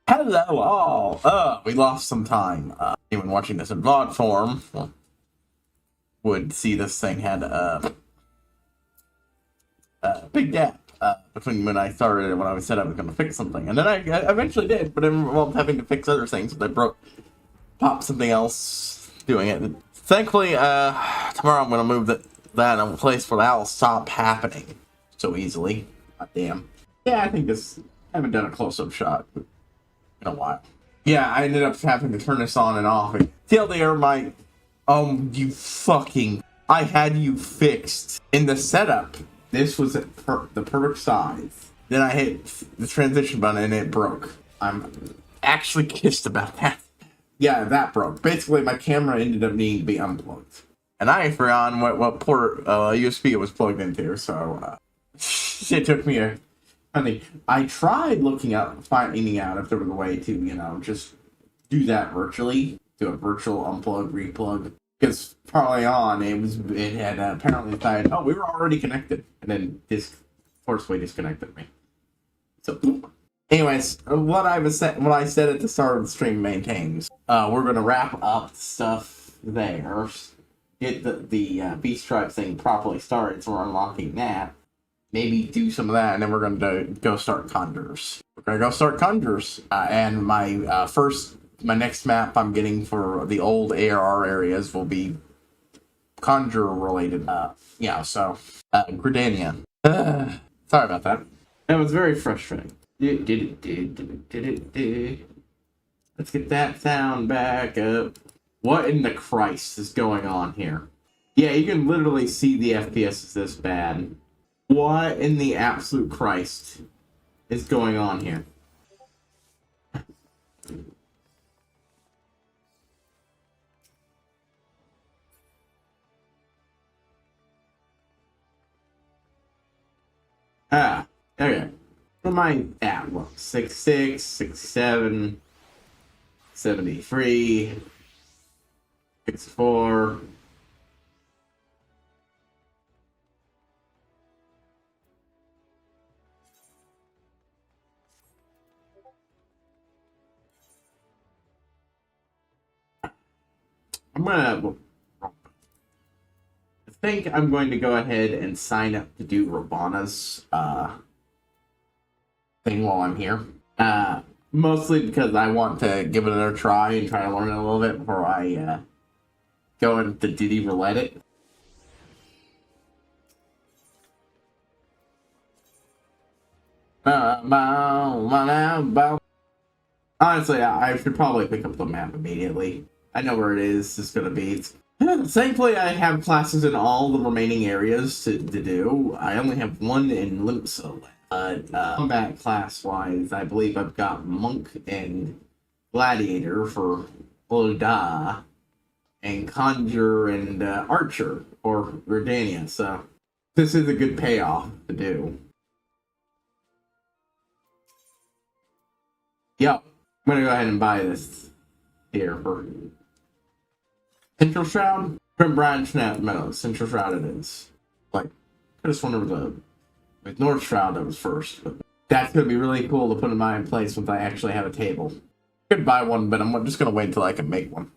Hello all! We lost some time. Anyone watching this in VOD form would see this thing had a big gap between when I started and when I said I was going to fix something. And then I eventually did, but it involved having to fix other things. So I popped something else doing it. Thankfully, tomorrow I'm going to move that in a place where that'll stop happening so easily. God damn. Yeah, I think this... I haven't done a close-up shot in a while. Yeah, I ended up having to turn this on and off. TLDR, you fucking... I had you fixed. In the setup, this was the perfect size. Then I hit the transition button and it broke. I'm actually pissed about that. Yeah, that broke. Basically, my camera ended up needing to be unplugged. And I forgot what port USB it was plugged into, so it took me a... Funny, I tried finding out if there was a way to, just do that virtually, do a virtual unplug, replug. Because probably on, it had apparently decided, oh, we were already connected, and then forcefully disconnected me. So, anyways, what I said at the start of the stream maintains. We're gonna wrap up stuff there, get the Beast Tribe thing properly started, so we're unlocking that. Maybe do some of that, and then we're going to go start Conjurers. We're going to go start Conjurers. And my next map I'm getting for the old ARR areas will be Conjurer related. Gridania. Sorry about that. That was very frustrating. Let's get that sound back up. What in the Christ is going on here? Yeah, you can literally see the FPS is this bad. What in the absolute Christ is going on here? Okay. What am I at? What? 66, 67, 73, 64. I think I'm going to go ahead and sign up to do Rabana's thing while I'm here. Mostly because I want to give it another try and try to learn it a little bit before I go into Diddy Roulette it. Honestly, I should probably pick up the map immediately. I know where it is. It's gonna be. Thankfully, I have classes in all the remaining areas to do. I only have one in Limpsa. Combat class-wise, I believe I've got Monk and Gladiator for Oda, and Conjure and Archer for Redania. So this is a good payoff to do. Yep, I'm gonna go ahead and buy this here for Central Shroud? From Brian Snap Meadows. Central Shroud it is. I just wonder with North Shroud that was first. But that's going to be really cool to put in my place once I actually have a table. I could buy one, but I'm just going to wait until I can make one.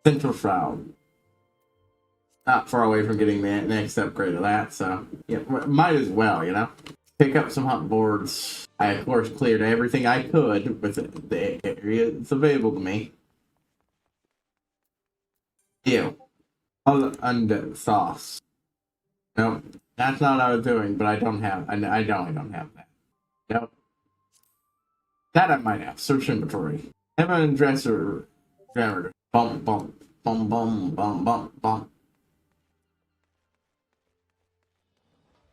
Central Shroud. Not far away from getting the next upgrade of that, so yeah, might as well, Pick up some hunt boards. I, of course, cleared everything I could with the area that's available to me. Ew. And sauce. No, that's not what I was doing, but I don't have that. Nope. That I might have. Search inventory. Have an dresser. Bump, bump, bump, bump, bump, bump, bump.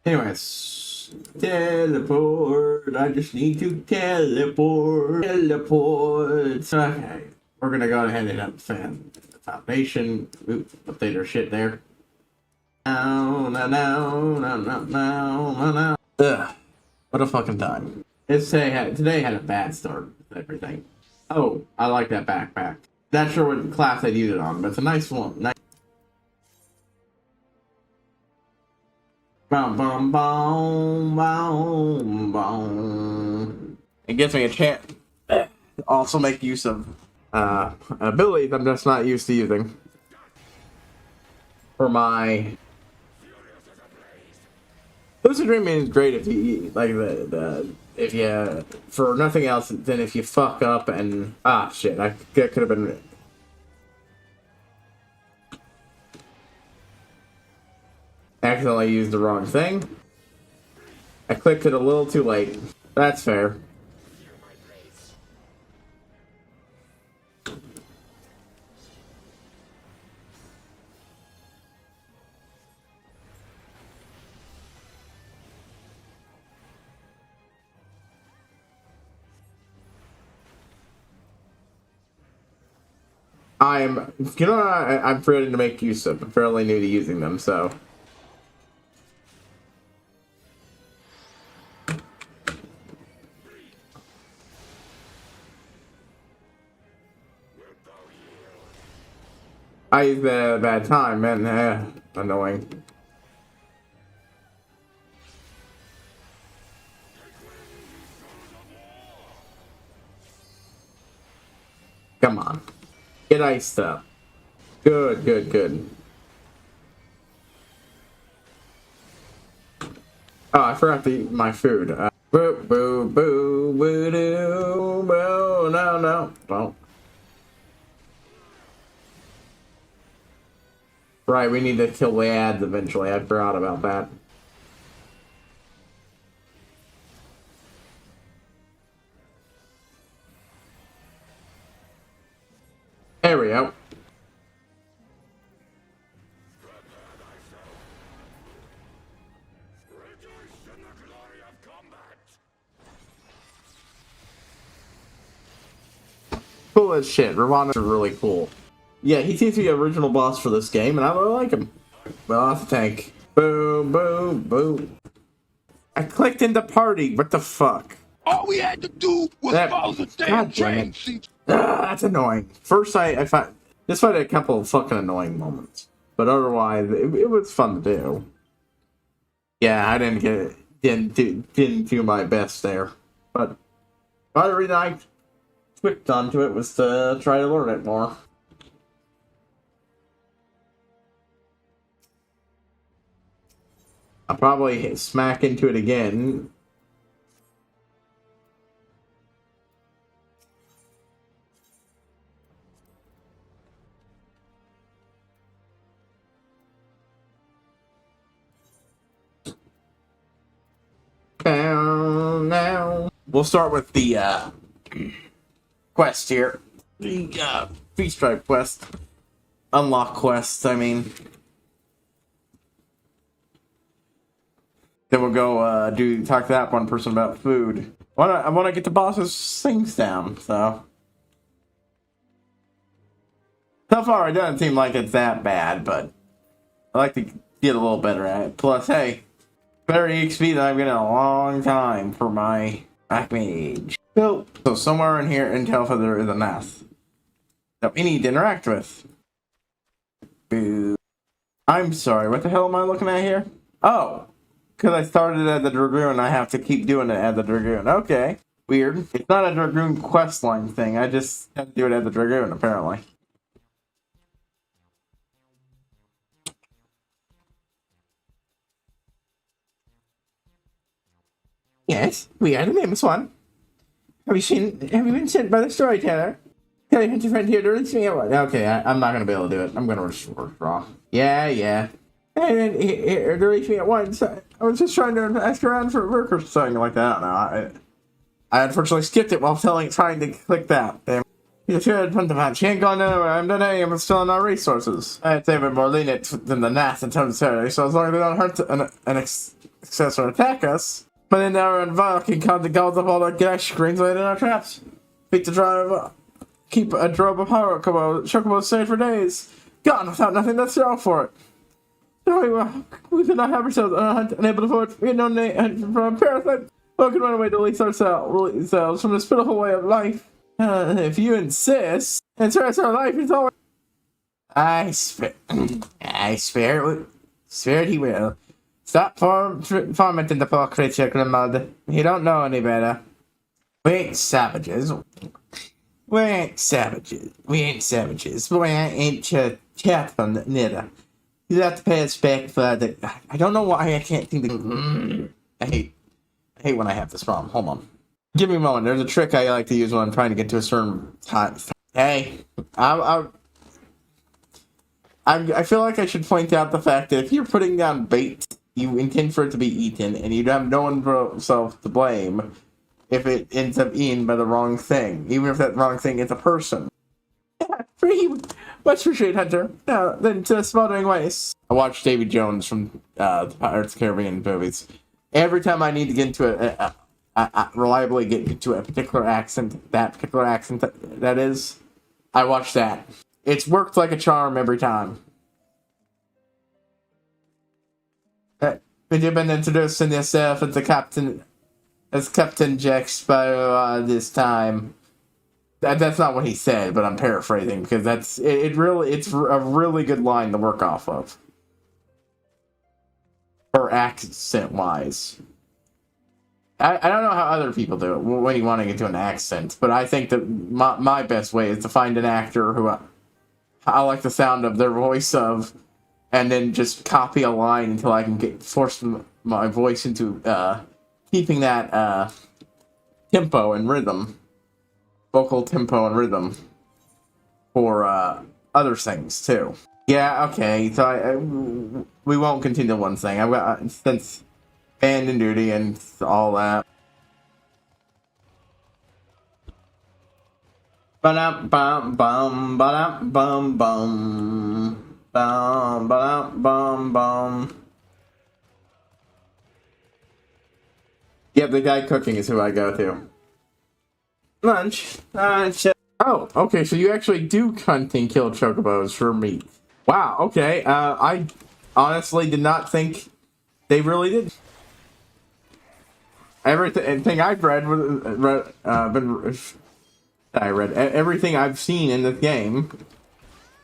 Anyways. Teleport. I just need to teleport. Teleport. Okay. We're gonna go ahead and upfan the foundation. Oops, update our shit there. No. Ugh. What a fucking time. Today had a bad start with everything. Oh, I like that backpack. Not sure what class I'd use it on, but it's a nice one. Nice. Boom, boom, boom, boom, boom. It gives me a chance. also make use of abilities I'm just not used to using. For my lucid dreaming is great if you like if you for nothing else than if you fuck up and shit, that could have been. Accidentally used the wrong thing. I clicked it a little too late. That's fair. I'm fairly to make use of. I'm fairly new to using them, so. I used that at a bad time, man. Annoying. Come on. Get iced up. Good, good, good. Oh, I forgot to eat my food. Boo, boo, boo, boo, doo, boo. No. Right, we need to kill the ads eventually. I forgot about that. There we go. Cool as shit. Ravana's really cool. Yeah, he seems to be the original boss for this game, and I really like him. Well, off the tank. Boom, boom, boom. I clicked into party. What the fuck? All we had to do was follow the damn train. That's annoying. First, I found this fight had a couple of fucking annoying moments, but otherwise, it was fun to do. Yeah, I didn't do my best there, but the reason I clicked onto it was to try to learn it more. I'll probably smack into it again. Now we'll start with the quest here. The Feast Stripe quest. Unlock quest, I mean. Then we'll go talk to that one person about food. I want to get the boss's things down, so. So far, it doesn't seem like it's that bad, but I like to get a little better at it. Plus, hey, better EXP than I've been in a long time for my Black Mage. So somewhere in here in Telfa there is a nest that we need to interact with. Boo. I'm sorry, what the hell am I looking at here? Oh. Because I started at the Dragoon, I have to keep doing it at the Dragoon. Okay. Weird. It's not a Dragoon questline thing. I just have to do it at the Dragoon, apparently. Yes, we are the famous one. Have you been sent by the storyteller? Tell your friend here to release me at what? Okay, I'm not going to be able to do it. I'm going to withdraw. Yeah. And then here to reach me at once. I was just trying to ask around for work or something like that. No, I unfortunately skipped it while trying to click that. Damn. You should put the match. She ain't gone nowhere. I'm done. I'm still on our resources. I'd say we're more lenient than the Nath in terms of territory, so as long as they don't hurt an successor attack us. But then they're invoking the gods of all the gash screens laid in our traps. Beat the drive. Keep a drove of power chocobos safe for days. Gone without nothing to throw for it. We could not have ourselves unable to vote. We had no name from a parasite. We could run away to release ourselves from this pitiful way of life. If you insist, and so our life is always. I swear he will. Stop fomenting the poor creature, Grimald. You don't know any better. We ain't savages. We ain't savages. We ain't savages. But we ain't Chatham neither. You have to pay us back for the. I don't know why I can't think of. I hate when I have this problem. Hold on. Give me a moment. There's a trick I like to use when I'm trying to get to a certain time. Hey, I feel like I should point out the fact that if you're putting down bait, you intend for it to be eaten, and you have no one for yourself to blame if it ends up eaten by the wrong thing, even if that wrong thing is a person. Yeah, pretty much appreciate, Hunter. No, then to smothering ways. I watched Davy Jones from the Pirates of the Caribbean movies. Every time I need to get into reliably get into a particular accent, that is, I watch that. It's worked like a charm every time. You've been introduced in yourself as Captain Jack Sparrow this time. That's not what he said, but I'm paraphrasing because it's a really good line to work off of. Or accent wise. I don't know how other people do it when you want to get to an accent, but I think that my best way is to find an actor who I like the sound of their voice of, and then just copy a line until I can force my voice into keeping that tempo and rhythm, vocal tempo and rhythm for other things too. Yeah, okay. So we won't continue one thing. I've got since abandon duty and all that. Ba-dum bum bum ba-dum bum bum ba-dum bum bum. Yeah, the guy cooking is who I go to. Lunch. Oh, okay, so you actually do hunt and kill chocobos for meat. Wow, okay. I honestly did not think they really did. Everything I've read everything I've seen in this game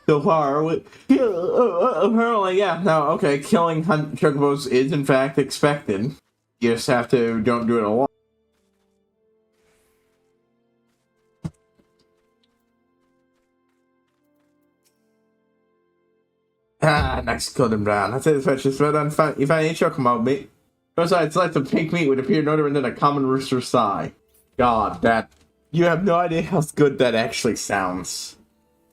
so far. Apparently, yeah. No, okay. Killing chocobos is in fact expected. You just have to don't do it a lot. Nice, killed him down. That's it. That's just well done. You find any chocobo meat. Besides, slice of pink meat would appear no different than a common rooster's sigh. God, that you have no idea how good that actually sounds.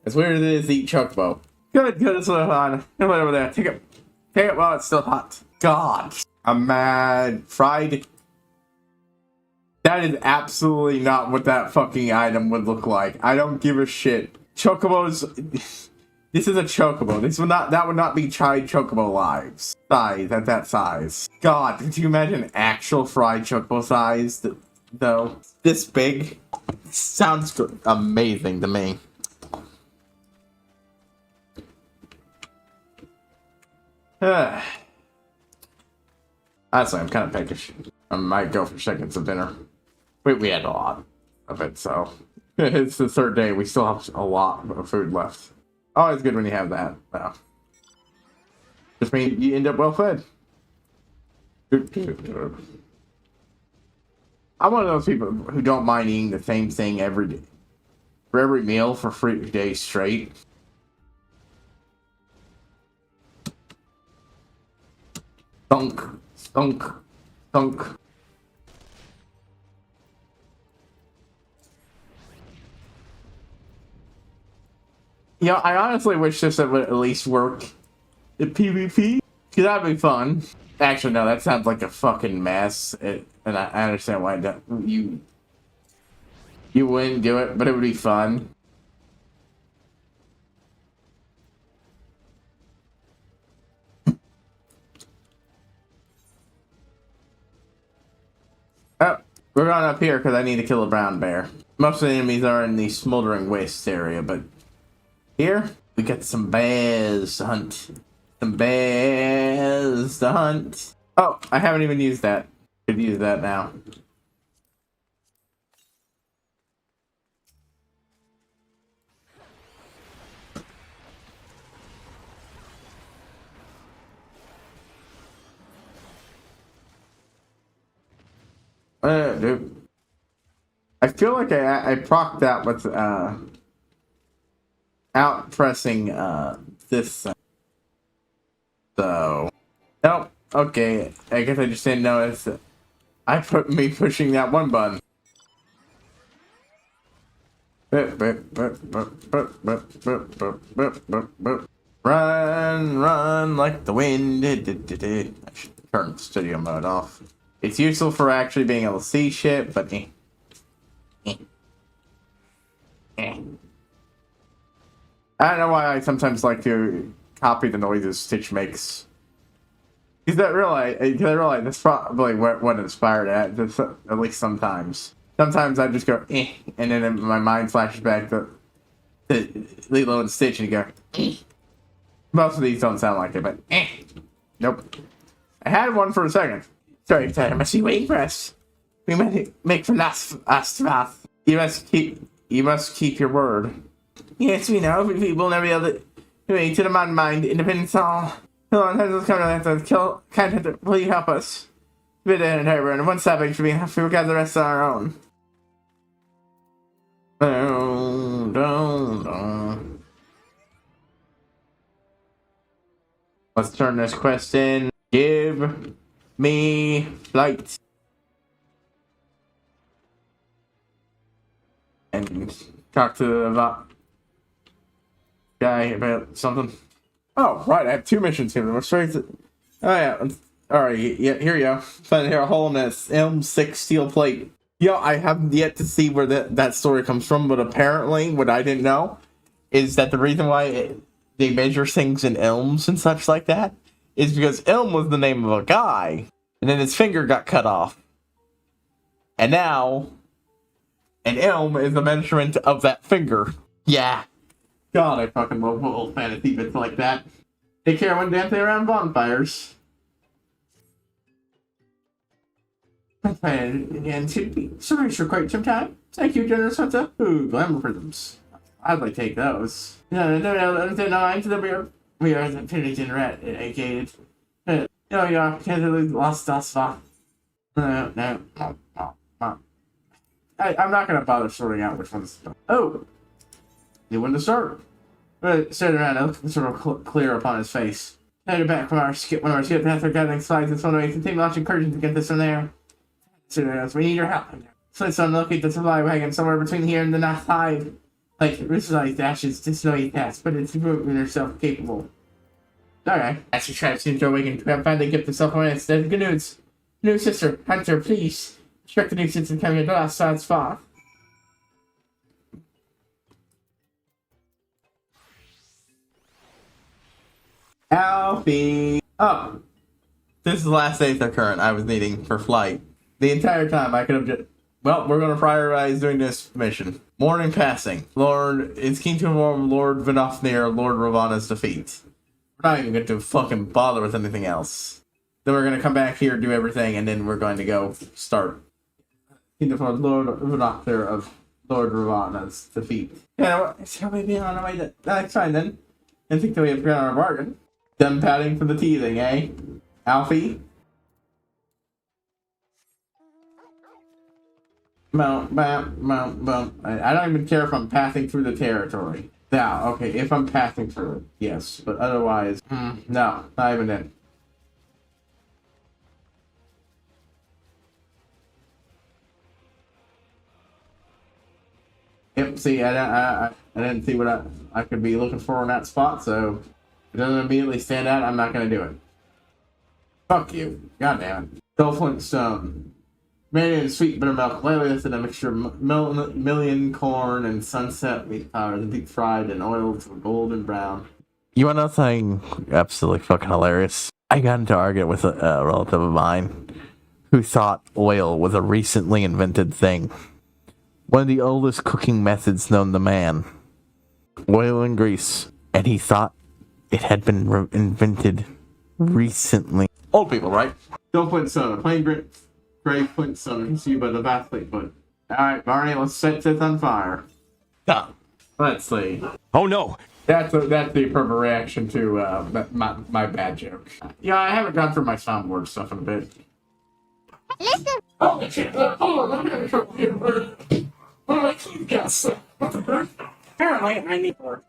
As weird as it is to eat chocobo. Good, it's still hot. Come on over there. Take it while it's still hot. God, I'm mad. Fried. That is absolutely not what that fucking item would look like. I don't give a shit. Chocobos. This is a chocobo. That would not be tried chocobo size at that size. God, could you imagine actual fried chocobo size though? This big? Sounds amazing to me. Honestly, I'm kind of peckish. I might go for seconds of dinner. We had a lot of it, so it's the third day. We still have a lot of food left. Always good when you have that. Just means you end up well fed. I'm one of those people who don't mind eating the same thing every day. For every meal for 3 days straight. Thunk. Yeah, I honestly wish this would at least work in PvP. Because that'd be fun. Actually, no, that sounds like a fucking mess. And I understand why you wouldn't do it, but it would be fun. Oh, we're going up here because I need to kill a brown bear. Most of the enemies are in the smoldering waste area, but here we got some bears to hunt. Oh, I haven't even used that. Could use that now. Dude. I feel like I procced that with out pressing this. So nope. Okay, I guess I just didn't notice it. I put me pushing that one button. Run like the wind. I should turn studio mode off. It's useful for actually being able to see shit, but I don't know why I sometimes like to copy the noises Stitch makes. Because I realize that's probably what inspired it, at least sometimes. Sometimes I just go, and then my mind flashes back to Lilo and Stitch and go, Most of these don't sound like it, but nope. I had one for a second. Sorry, Ted, I must be waiting for us. We must make for last path. You must keep your word. Yes, we know. We will never be able to to the mind, independence all. Come to kill. Will you help us? Bid and harbor, and one savage should be enough. We got the rest on our own. Let's turn this quest in. Give me flight. And talk to the guy about something. Oh, right, I have 2 missions here. Let's straight to... Oh, yeah. Alright, yeah, here you go. Find here a hole in this M6 steel plate. Yo, I haven't yet to see where that story comes from, but apparently, what I didn't know is that the reason why they measure things in elms and such like that is because Elm was the name of a guy, and then his finger got cut off. And now, an elm is the measurement of that finger. Yeah. God, I fucking love old fantasy bits like that. Take care when dancing around bonfires. And should be sorry for quite some time. Thank you, General Santa. Ooh, glamour prisms. I'd like to take those. No, we are the Pillage and Rat agated. Oh, yeah, can't lost us. No. I'm not gonna bother sorting out which one's. Oh! New one to start. But started around, I looked sort of clear upon his face. Headed back from one of our skip paths, our gathering slides, and so on. We continue launching incursions to get this from there. So we need your help. So I'm looking at the supply wagon somewhere between here and the North Hive. Like, ritualized ashes to snowy cats, but it's proven herself capable. Alright. As she tries to enjoy waking, we have finally get the self-awareness. Good news. New sister, Hunter, please. Check the new sister coming at the last side spot. Alfie! Oh. This is the last Aether current I was needing for flight. The entire time I could have just... Well, we're going to prioritize doing this mission. Morning passing. Lord is keen to inform Lord Vinofnir, Lord Ravana's defeat. We're not even going to fucking bother with anything else. Then we're going to come back here, do everything, and then we're going to go start. Keen to inform Lord Vinofnir of Lord Ravana's defeat. Yeah, shall we be on our way to... That's fine then. I think that we have got our bargain. Them padding for the teething, eh? Alfie? Mount. I don't even care if I'm passing through the territory. Now, okay, if I'm passing through it, yes. But otherwise, no, not even then. Yep, see, I didn't see what I could be looking for in that spot, so if it doesn't immediately stand out, I'm not going to do it. Fuck you. God damn it. Dolphin Stone. Made in sweet buttermilk, lightly lifted a mixture of million corn and sunset wheat powder, deep fried and oiled to golden brown. You want to know something absolutely fucking hilarious? I got into an argument with a relative of mine who thought oil was a recently invented thing. One of the oldest cooking methods known to man. Oil and grease. And he thought it had been invented recently. Old people, right? Don't put soda. Plain gray flint soda. You see by the bathtub foot. Alright, Barney, let's set this on fire. Done. Let's see. Oh no! That's the appropriate reaction to my bad joke. Yeah, I haven't gone through my soundboard stuff in a bit. Listen. Oh, shit. Well, yes. Apparently, I need more.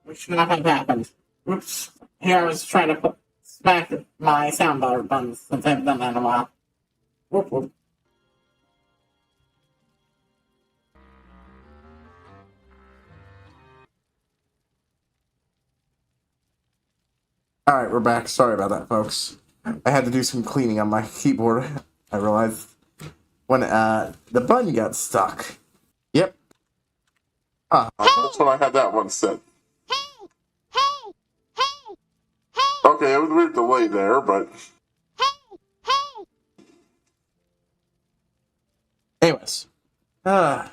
Which should not have happened. Oops. Here I was trying to smack my soundbar buttons since I haven't done that in a while. Whoop whoop. Alright, we're back. Sorry about that, folks. I had to do some cleaning on my keyboard. I realized when the button got stuck. Yep. That's when I had that one set. Okay, it was a weird delay there, but... Anyways. I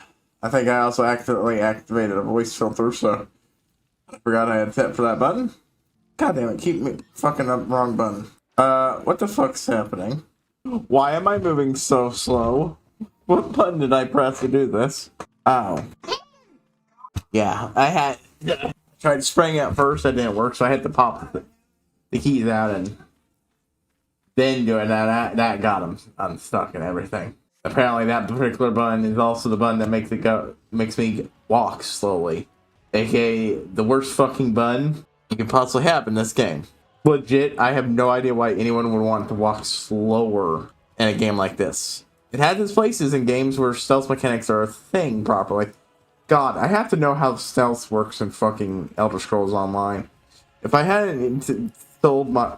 think I also accidentally activated a voice filter, so I forgot I had set for that button. God damn it, keep me fucking up wrong button. What the fuck's happening? Why am I moving so slow? What button did I press to do this? Oh. Yeah, I had tried spraying out first, that didn't work, so I had to pop the keys out and then doing that. That got them unstuck and everything. Apparently that particular button is also the button that makes me walk slowly. AKA the worst fucking button you could possibly have in this game. Legit, I have no idea why anyone would want to walk slower in a game like this. It has its places in games where stealth mechanics are a thing properly. God, I have to know how stealth works in fucking Elder Scrolls Online. If I hadn't sold my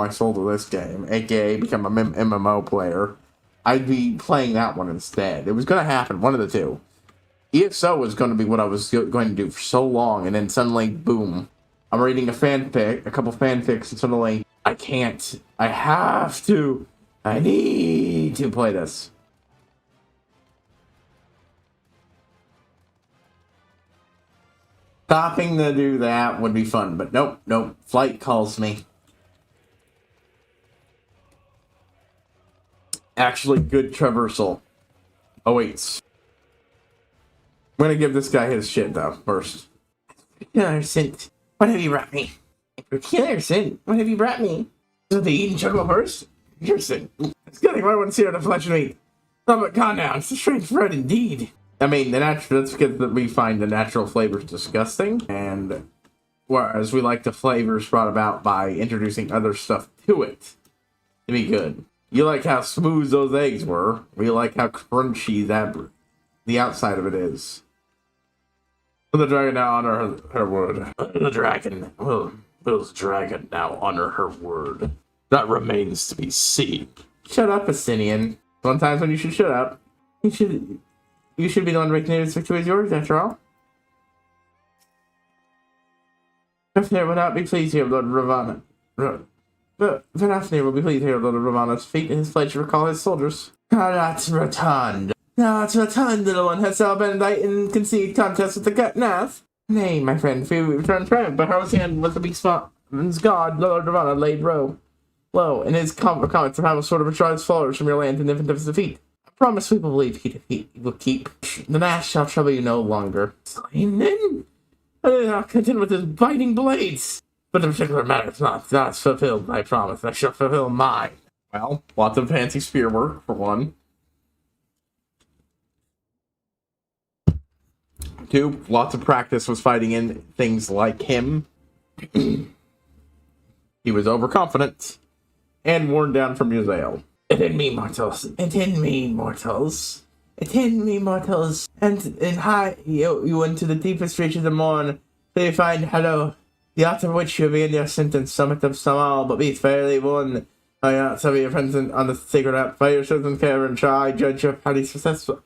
soul to this game, aka become a MMO player, I'd be playing that one instead. It was going to happen, one of the two. EXO was going to be what I was going to do for so long, and then suddenly, boom. I'm reading a couple fanfics, and suddenly, I can't. I have to. I need to play this. Stopping to do that would be fun, but nope. Flight calls me. Actually, good traversal awaits. I'm gonna give this guy his shit, though, first. Killerson, what have you brought me? Killerson, what have you brought me? So the eating chocolate first? Killerson, it's good if I want to see her the flesh and meat. Oh, but God now, it's a strange bread indeed. I mean, that's because we find the natural flavors disgusting, and whereas we like the flavors brought about by introducing other stuff to it to be good. You like how smooth those eggs were. We like how crunchy the outside of it is. Will the dragon now honor her word? The dragon will the dragon now honor her word? That remains to be seen. Shut up, Asinian. Sometimes when you should shut up, you should be the one making this victory is yours, after all. Fafnir will not be pleased here, Lord Ravana. But Fafnir will be pleased here, Lord Ravana's feet, and his pledge to recall his soldiers. That's rotund. Now it's rotund, little one. Hast thou been indicted in conceit contest with the Nath? Nay, my friend, fear we return triumph, but Harrow's hand was the beast's god, Lord Ravana, laid low, and his comments of how a sort of retrives followers from your land in infant of his defeat. I promise we will believe he will keep. The Nath shall trouble you no longer. Slain then? I did not contend with his biting blades. But the particular matter is not fulfilled, I promise. I shall fulfill mine. Well, lots of fancy spear work, for one. 2, lots of practice was fighting in things like him. He was overconfident and worn down from Uzael. Attend me, mortals. Attend me, mortals. Attend me, mortals. And high you into the deepest reaches of the morn, till you find hello. The art of which you begin your sentence, summit of small, but be fairly won. I not some of your friends on the sacred app, by your chosen care and try, judge your party successful.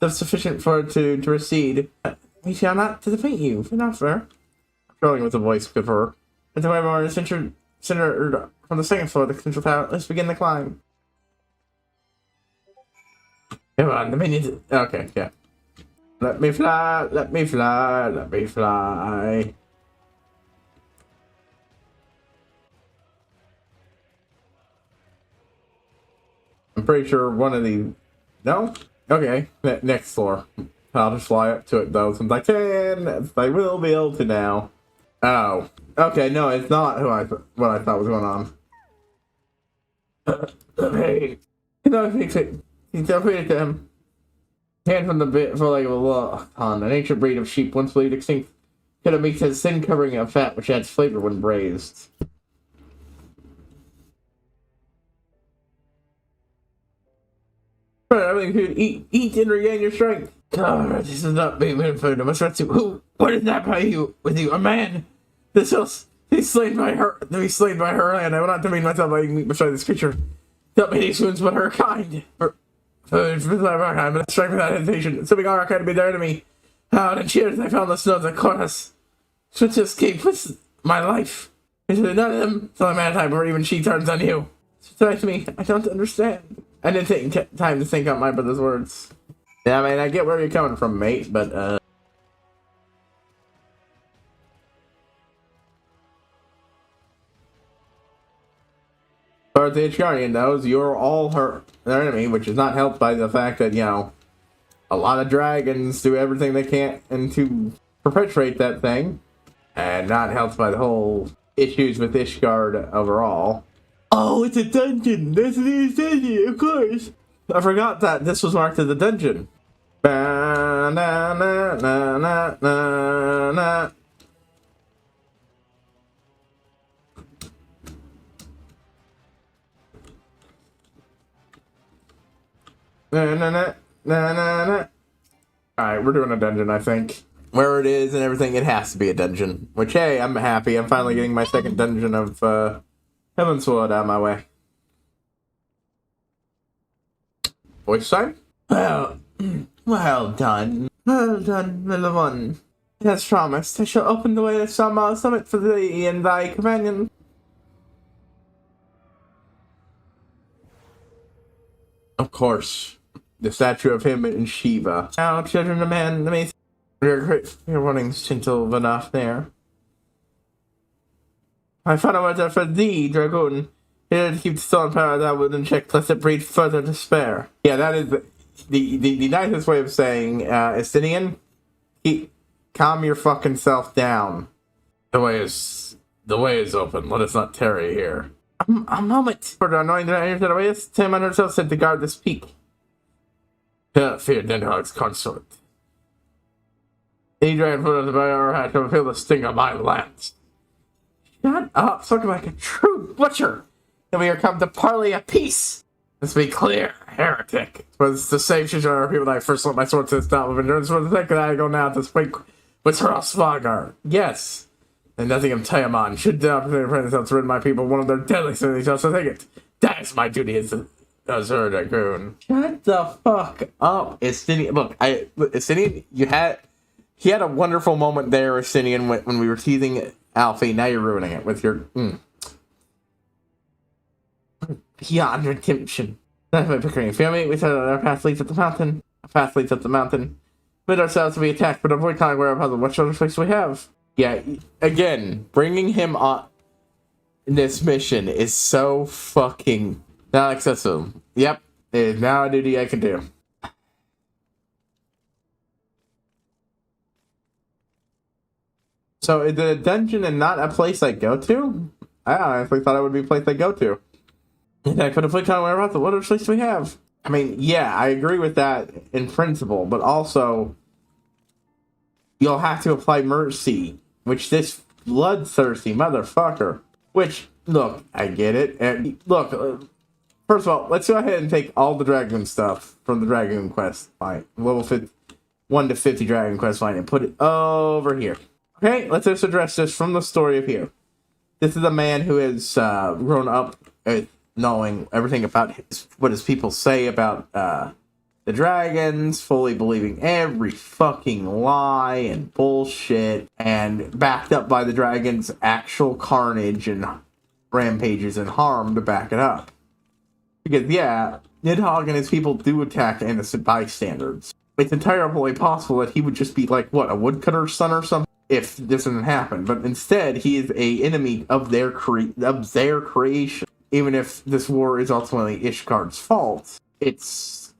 Sufficient for it to recede. We shall not defeat you, for not fair. Trolling with a voice good for her. And to more is centered from the second floor of the central tower. Let's begin the climb. Come on, the minions. Okay, yeah. Let me fly, let me fly, let me fly. I'm pretty sure one of these. No? Okay, next floor. I'll just fly up to it though, since I can. I will be able to now. Oh. Okay, no, it's not what I thought was going on. Hey. Don't fix it. He's defeated him. Hand from the bit for like a look on an ancient breed of sheep once believed extinct. Could have meat has thin covering of fat which adds flavor when braised. Everything food, eat and regain your strength. God, this is not being meant food. I must rest you. Who? What is that by you? With you? A man? This was. He's slain by her. He's slain by her hand. I will not demean myself by eating meat beside this creature. Don't me these wounds, but her kind. Food for my archive, but strike without hesitation. Assuming our archive to be their enemy. How and cheers, I found the snows that caught us. Should to escape with my life. None of them, till I'm anti, or even she turns on you. Surprise me. I don't understand. I didn't take time to think out my brother's words. Yeah, I mean, I get where you're coming from, mate, but, But the Guardian knows you're all their enemy, which is not helped by the fact that, you know, a lot of dragons do everything they can and to perpetuate that thing, and not helped by the whole issues with Ishgard overall. Oh, it's a dungeon! This is a dungeon, of course! I forgot that this was marked as a dungeon. Na na na na na na. Na na na na na na. Alright, we're doing a dungeon, I think. Where it is and everything, it has to be a dungeon. Which, hey, I'm happy. I'm finally getting my second dungeon of, Heavensward out of my way. Voice time? Well done. Well done, little one. As promised, I shall open the way to Samar Summit for thee and thy companion. Of course. The statue of him and Shiva. Now, children of man, let me... Your running's gentle enough there. My final words are for thee, Dragoon. Here to keep the stone power that would in check, lest it breed further despair. Yeah, that is the nicest way of saying, Estinian, calm your fucking self down. The way is open. Let us not tarry here. A moment. For the annoying that enters the way, Tim and herself said to guard this peak. Fear Nidhogg's consort. Any dragon foot of the bear hat to feel the sting of my lance. Shut up, spoken like a true butcher. And we are come to parley of peace. Let's be clear, heretic. Was the same shit of people that I first let my sword to the stop of endurance for the second that I go now to speak with Hurl Svagar. Yes. And nothing of Tiamat should the opportunity to themselves to rid my people one of their deadly sins, so take it. That is my duty as a Dragoon. Shut the fuck up, Estinian. Look, Estinian, he had a wonderful moment there, Estinian, when we were teasing Alfie. Now you're ruining it with your, beyond redemption. That's my pickering. Feel me? We said our path leads up the mountain. Our path leads up the mountain. Bid ourselves to be attacked, but avoid telling where our puzzle. What other place we have? Yeah, again, bringing him on this mission is so fucking not accessible. Yep, it is now a duty I can do. So is it a dungeon and not a place I go to? I honestly thought it would be a place I go to. And I could have clicked on where about the what other place we have. I mean, yeah, I agree with that in principle, but also you'll have to apply mercy, which this bloodthirsty motherfucker. Which, look, I get it. And look, first of all, let's go ahead and take all the Dragoon stuff from the Dragoon quest line, level 1 to 50 Dragon quest line, and put it over here. Okay, let's just address this from the story of here. This is a man who has grown up knowing everything about what his people say about the dragons, fully believing every fucking lie and bullshit, and backed up by the dragons' actual carnage and rampages and harm to back it up. Because, yeah, Nidhogg and his people do attack innocent bystanders. It's entirely possible that he would just be like, what, a woodcutter's son or something? If this didn't happen. But instead, he is a enemy of their creation. Even if this war is ultimately Ishgard's fault, it's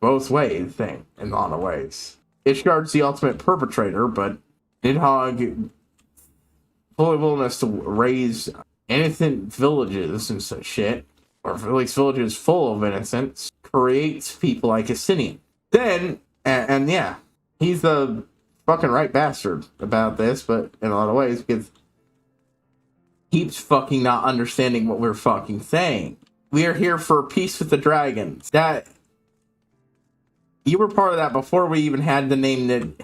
both ways thing in a lot of ways. Ishgard's the ultimate perpetrator, but Nidhogg, full of willingness to raise innocent villages and such shit, or at least villages full of innocents, creates people like Estinian. Then, and yeah, he's a fucking right bastard about this, but in a lot of ways, because he keeps fucking not understanding what we're fucking saying. We are here for peace with the dragons. That, you were part of that before we even had the name that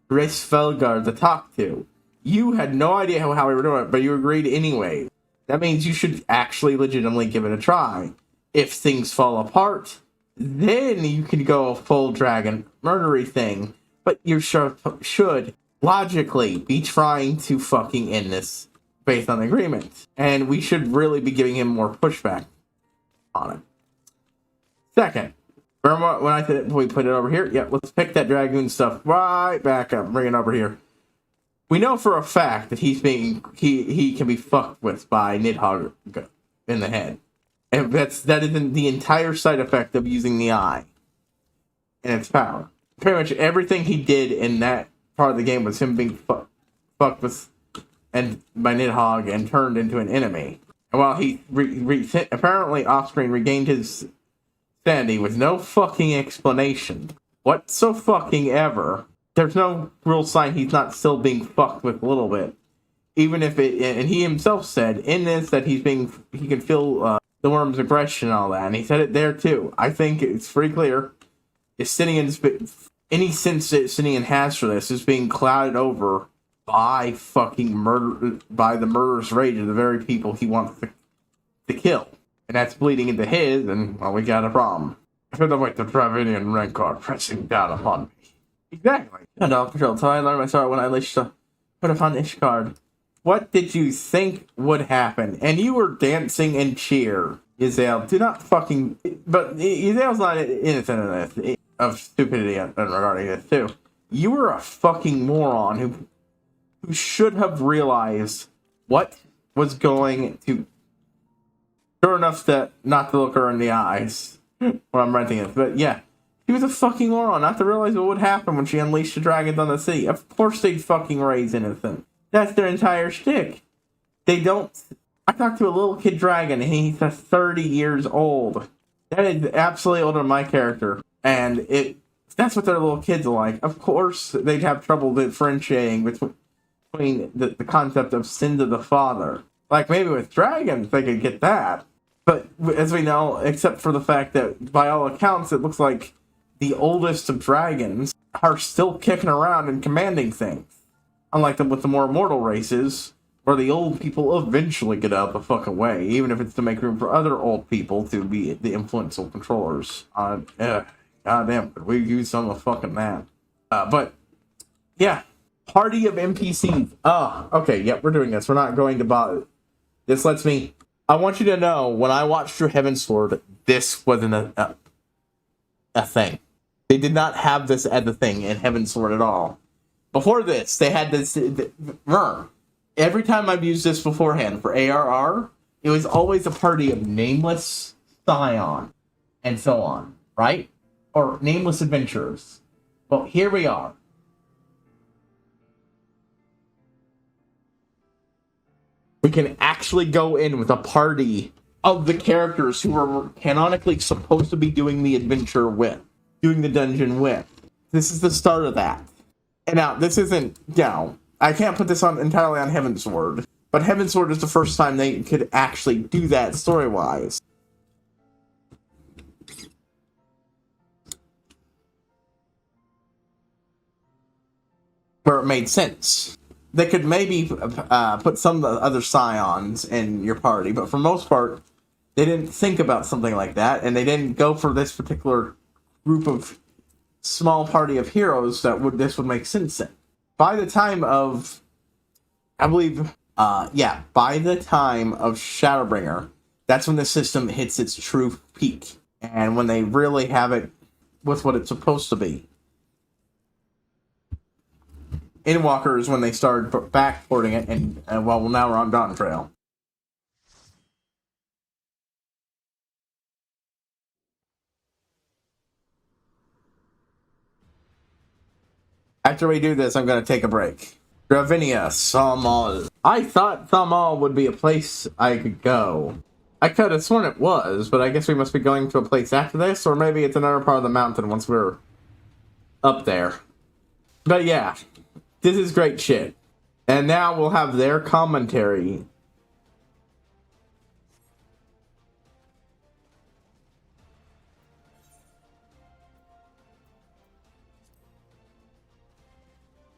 Felgar to talk to. You had no idea how we were doing it, but you agreed anyway. That means you should actually legitimately give it a try. If things fall apart, then you can go a full dragon murdery thing. But you should logically be trying to fucking end this based on agreement. And we should really be giving him more pushback on it. Second, remember when I said we put it over here? Yeah, let's pick that dragoon stuff right back up, bring it over here. We know for a fact that he can be fucked with by Nidhogg in the head. And that is the entire side effect of using the eye and its power. Pretty much everything he did in that part of the game was him being fucked with and by Nidhogg and turned into an enemy. And while he apparently off-screen regained his sanity with no fucking explanation whatsoever, there's no real sign he's not still being fucked with a little bit. Even if it, and he himself said in this that he can feel the worm's aggression and all that, and he said it there too. I think it's pretty clear. Any sense that Sinian has for this is being clouded over by by the murderous rage of the very people he wants to kill. And that's bleeding into his, and, well, we got a problem. I feel like the Dravinian Rancor pressing down upon me. Exactly. And off patrol, so I learned my story when I put upon Ishgard. What did you think would happen? And you were dancing and cheer. Yzael, do not fucking... But Yzael's not innocent of this, of stupidity regarding this, too. You were a fucking moron who should have realized what was going to... Sure enough that not to look her in the eyes when I'm renting it. But yeah, she was a fucking moron not to realize what would happen when she unleashed the dragons on the sea. Of course they'd fucking raise innocent. That's their entire shtick. They don't... I talked to a little kid dragon and he's 30 years old. That is absolutely older than my character. And that's what their little kids are like. Of course they'd have trouble differentiating between the concept of sin to the father. Like, maybe with dragons, they could get that. But, as we know, except for the fact that, by all accounts, it looks like the oldest of dragons are still kicking around and commanding things. Unlike with the more immortal races, where the old people eventually get out the fucking way, even if it's to make room for other old people to be the influential controllers. Goddamn, could we use some of fucking that? But, yeah. Party of NPCs. Oh, okay, yep, we're doing this. We're not going to bother. This lets me... I want you to know, when I watched through Heavensward, this wasn't a thing. They did not have this as a thing in Heavensward at all. Before this, they had this... Every time I've used this beforehand for ARR, it was always a party of nameless Scion, and so on, right? Or nameless adventurers. Well, here we are. We can actually go in with a party of the characters who are canonically supposed to be doing the adventure with, doing the dungeon with. This is the start of that. And now, this isn't, I can't put this on entirely on Heavensward, but Heavensward is the first time they could actually do that story-wise. Where it made sense. They could maybe put some of the other Scions in your party, but for most part, they didn't think about something like that, and they didn't go for this particular group of small party of heroes that this would make sense in. By the time of, I believe, by the time of Shadowbringer, that's when the system hits its true peak, and when they really have it with what it's supposed to be. Endwalker is when they started backporting it, and now we're on Dawn Trail. After we do this, I'm going to take a break. Dravinia, Samal. I thought Samal would be a place I could go. I could have sworn it was, but I guess we must be going to a place after this, or maybe it's another part of the mountain once we're up there. But yeah, this is great shit. And now we'll have their commentary.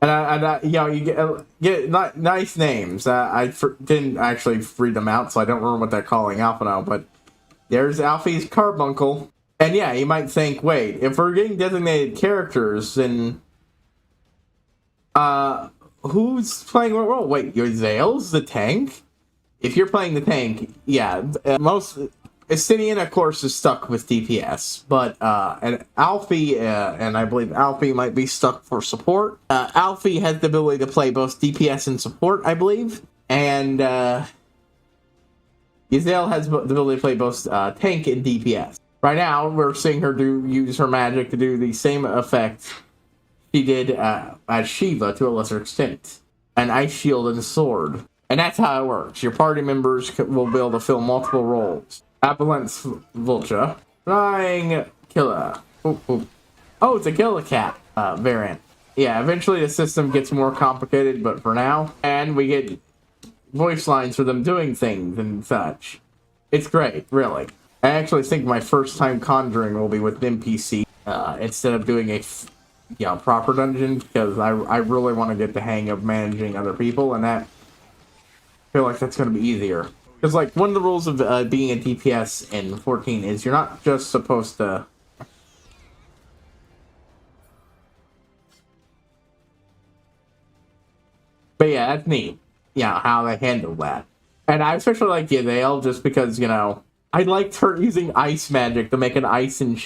And you know, you get nice names. Didn't actually read them out, so I don't remember what they're calling Alpha now, but there's Alfie's carbuncle. And yeah, you might think, wait, if we're getting designated characters, then who's playing what role? Wait, you're Zales, the tank? If you're playing the tank, yeah, most Estinian, of course, is stuck with DPS, but and Alfie, and I believe Alfie might be stuck for support. Alfie has the ability to play both DPS and support, I believe, and Giselle has the ability to play both tank and DPS. Right now, we're seeing her use her magic to do the same effect she did as Shiva to a lesser extent, an ice shield and sword. And that's how it works. Your party members will be able to fill multiple roles. Appellant's Vulture. Flying Killer. Ooh, ooh. Oh, it's a Killer Cat variant. Yeah, eventually the system gets more complicated, but for now. And we get voice lines for them doing things and such. It's great, really. I actually think my first time conjuring will be with NPC instead of doing a proper dungeon, because I really want to get the hang of managing other people, and that I feel like that's going to be easier. Because, like, one of the rules of being a DPS in 14 is you're not just supposed to... But yeah, that's neat. Yeah, how they handle that. And I especially like Yadale just because, you know, I liked her using ice magic to make an ice and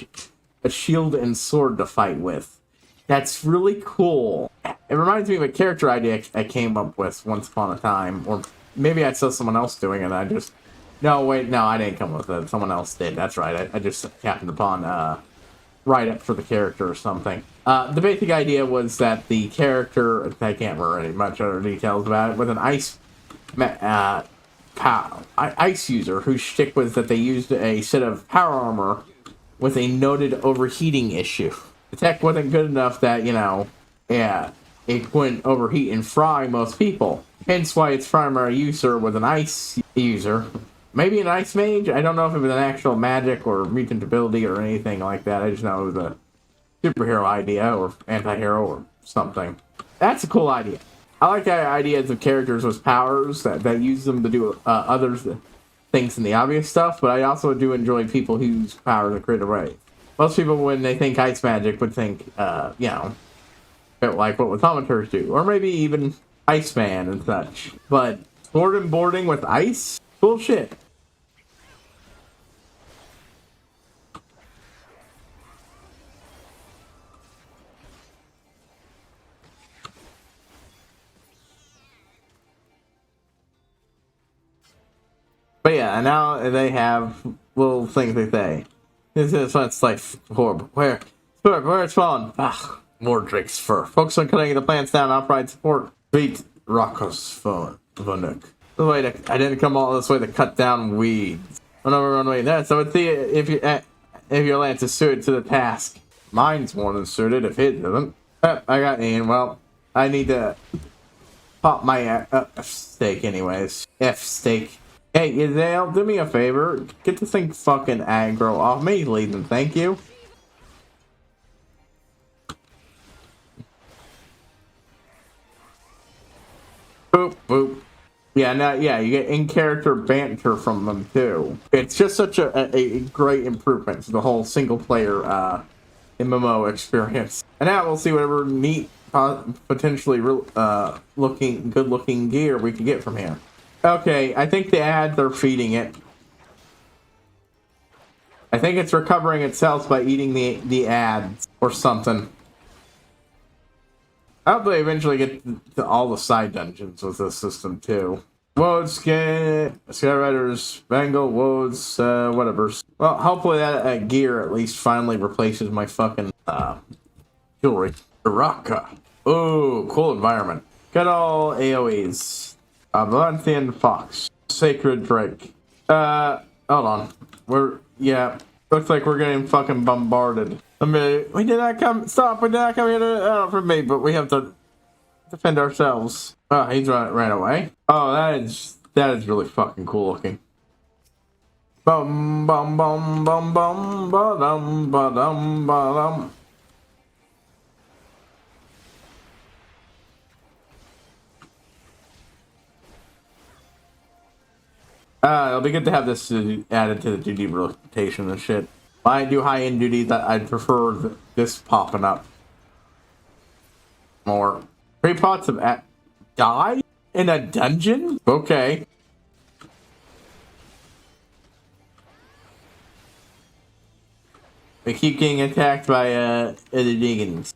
a shield and sword to fight with. That's really cool. It reminds me of a character idea I came up with once upon a time, or maybe I saw someone else doing it, and I just... No, wait, no, I didn't come up with it. Someone else did. That's right. I just happened upon write-up for the character or something. The basic idea was that the character... I can't remember any much other details about it, with an ice user whose shtick was that they used a set of power armor with a noted overheating issue. The tech wasn't good enough that, you know, it wouldn't overheat and fry most people. Hence why its primary user was an ice user. Maybe an ice mage? I don't know if it was an actual magic or mutant ability or anything like that. I just know it was a superhero idea or anti-hero or something. That's a cool idea. I like the ideas of characters with powers that use them to do other things than the obvious stuff, but I also do enjoy people who use powers in creative ways. Most people, when they think ice magic, would think, you know, like what automators do, or maybe even Iceman and such. But sword and boarding with ice? Cool shit. But yeah, and now they have little things they say. This is what's like horrible. Where it's fallen. Ah, more drinks for. Focus on cutting the plants down. Upright support. Beat Rokos Vonuk. I didn't come all this way to cut down weeds. Run away. There. So let's see if your lance is suited to the task. Mine's more than suited. If it doesn't, I got Ian. Well, I need to pop my F steak anyways. F steak. Hey, Yadale, do me a favor. Get this thing fucking aggro off me, Leland. Thank you. Boop, boop. Yeah, now, yeah, you get in-character banter from them, too. It's just such a great improvement to the whole single-player MMO experience. And now we'll see whatever neat, potentially good-looking gear we can get from here. Okay, I think the ads are feeding it. I think it's recovering itself by eating the ads or something. I hope they eventually get to all the side dungeons with this system too. Woads, Skyriders, Bangle, Woads, whatever. Well, hopefully that gear at least finally replaces my fucking jewelry. Baraka. Ooh, cool environment. Good old AoEs. Valenthian Fox. Sacred Drake. Hold on. Yeah. Looks like we're getting fucking bombarded. I mean, we did not come. Stop. We did not come here to for me, but we have to defend ourselves. Oh, he's ran away. Oh, that is really fucking cool looking. Bum bum bum bum bum ba dum ba dum ba dum. It'll be good to have this added to the duty rotation and shit. When I do high-end duties, I'd prefer this popping up more. 3 pots of die in a dungeon? Okay. We keep getting attacked by other Diggins.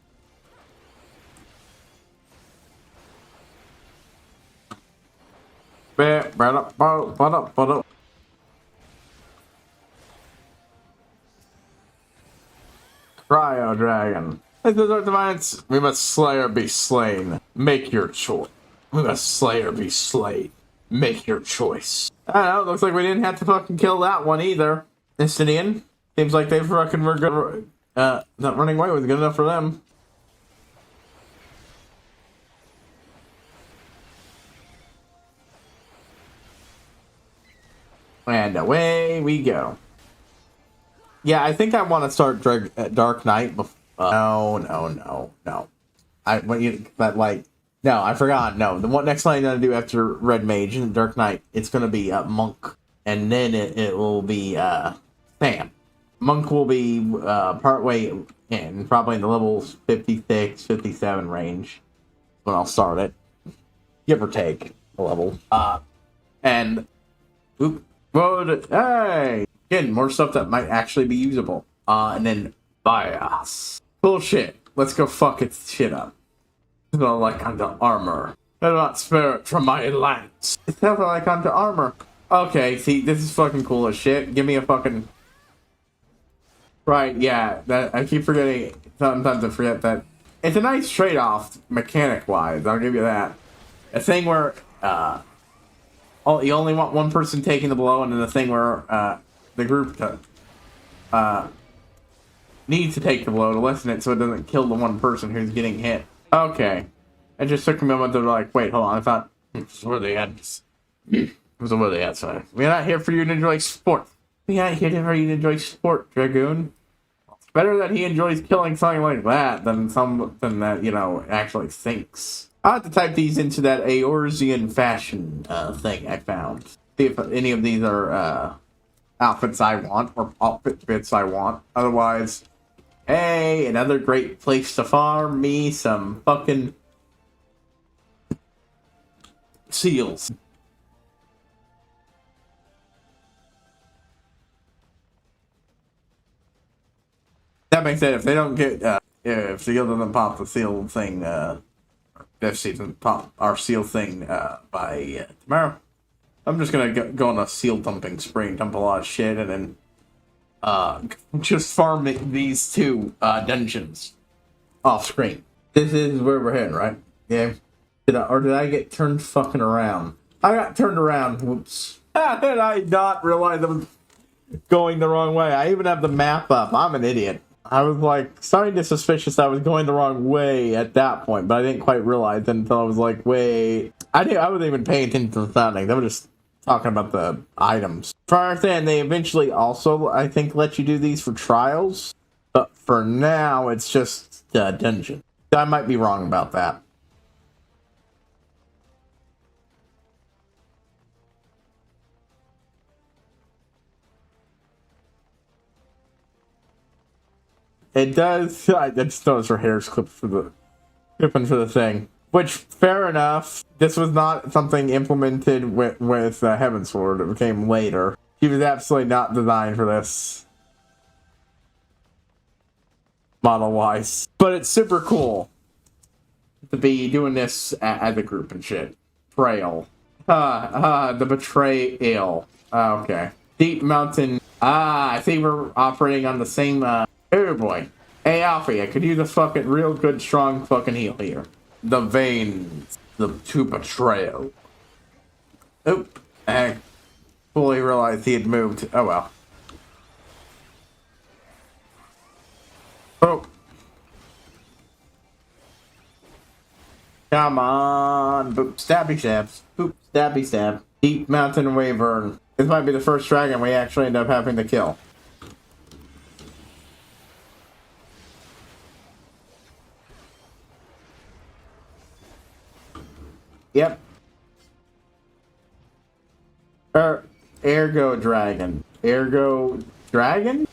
Cryo Dragon. This is our defiance. We must slay or be slain. Make your choice. We must slay or be slain. Make your choice. I don't know. Looks like we didn't have to fucking kill that one either. Insidian. Seems like they fucking were good. Not running away was good enough for them. And away we go. Yeah, I think I want to start Dark Knight. No. I forgot. No, the next line I'm gonna do after Red Mage and Dark Knight, it's gonna be Monk, and then it will be Sam. Monk will be partway in, probably in the levels 56, 57 range when I'll start it, give or take a level. And oop. Hey! Again, more stuff that might actually be usable. And then Bias. Bullshit. Let's go fuck its shit up. It's not like onto armor. I do not spare it from my lance. It's never like onto armor. Okay, see, this is fucking cool as shit. Give me a fucking... Right, yeah. That I keep forgetting. Sometimes I forget that. It's a nice trade-off, mechanic-wise. I'll give you that. A thing where, you only want one person taking the blow, and then the thing where the group needs to take the blow to lessen it so it doesn't kill the one person who's getting hit. Okay. It just took me a moment to like, wait, hold on, I thought, this is where they had this. This is where they had something. We're not here for you to enjoy sport. We're not here for you to enjoy sport, Dragoon. It's better that he enjoys killing something like that than something that, actually thinks. I'll have to type these into that Eorzean fashion thing I found. See if any of these are outfits I want, or outfit bits I want. Otherwise, hey, another great place to farm me some fucking seals. That being said, if they don't get, if Seal doesn't pop the seal thing, if Seal doesn't pop our seal thing by tomorrow, I'm just gonna go on a seal dumping spree and dump a lot of shit, and then just farm these two dungeons off screen. This is where we're heading, right? Yeah. Did I get turned fucking around? I got turned around. Whoops. How did I not realize I was going the wrong way? I even have the map up. I'm an idiot. I was like starting to suspicious I was going the wrong way at that point, but I didn't quite realize until I was like, wait. I wasn't even paying attention to the soundings. I was just talking about the items. Prior to that, they eventually also, I think, let you do these for trials, but for now, it's just dungeon. I might be wrong about that. It does. I just noticed her hair's clipping for the thing. Which, fair enough. This was not something implemented with Heavensward. It came later. She was absolutely not designed for this. Model-wise. But it's super cool to be doing this as a group and shit. Betrayal. The betrayal. Okay. Deep Mountain. I think we're operating on the same, oh boy. Hey Alfie, I could use a fucking real good strong fucking heal here. The veins. To betrayal. Oop. fully realize he had moved. Oh well. Oh. Come on. Boop, stabby stabs. Boop, stabby stab. Deep Mountain Wyvern. This might be the first dragon we actually end up having to kill. Yep. Ergo dragon. Ergo dragon?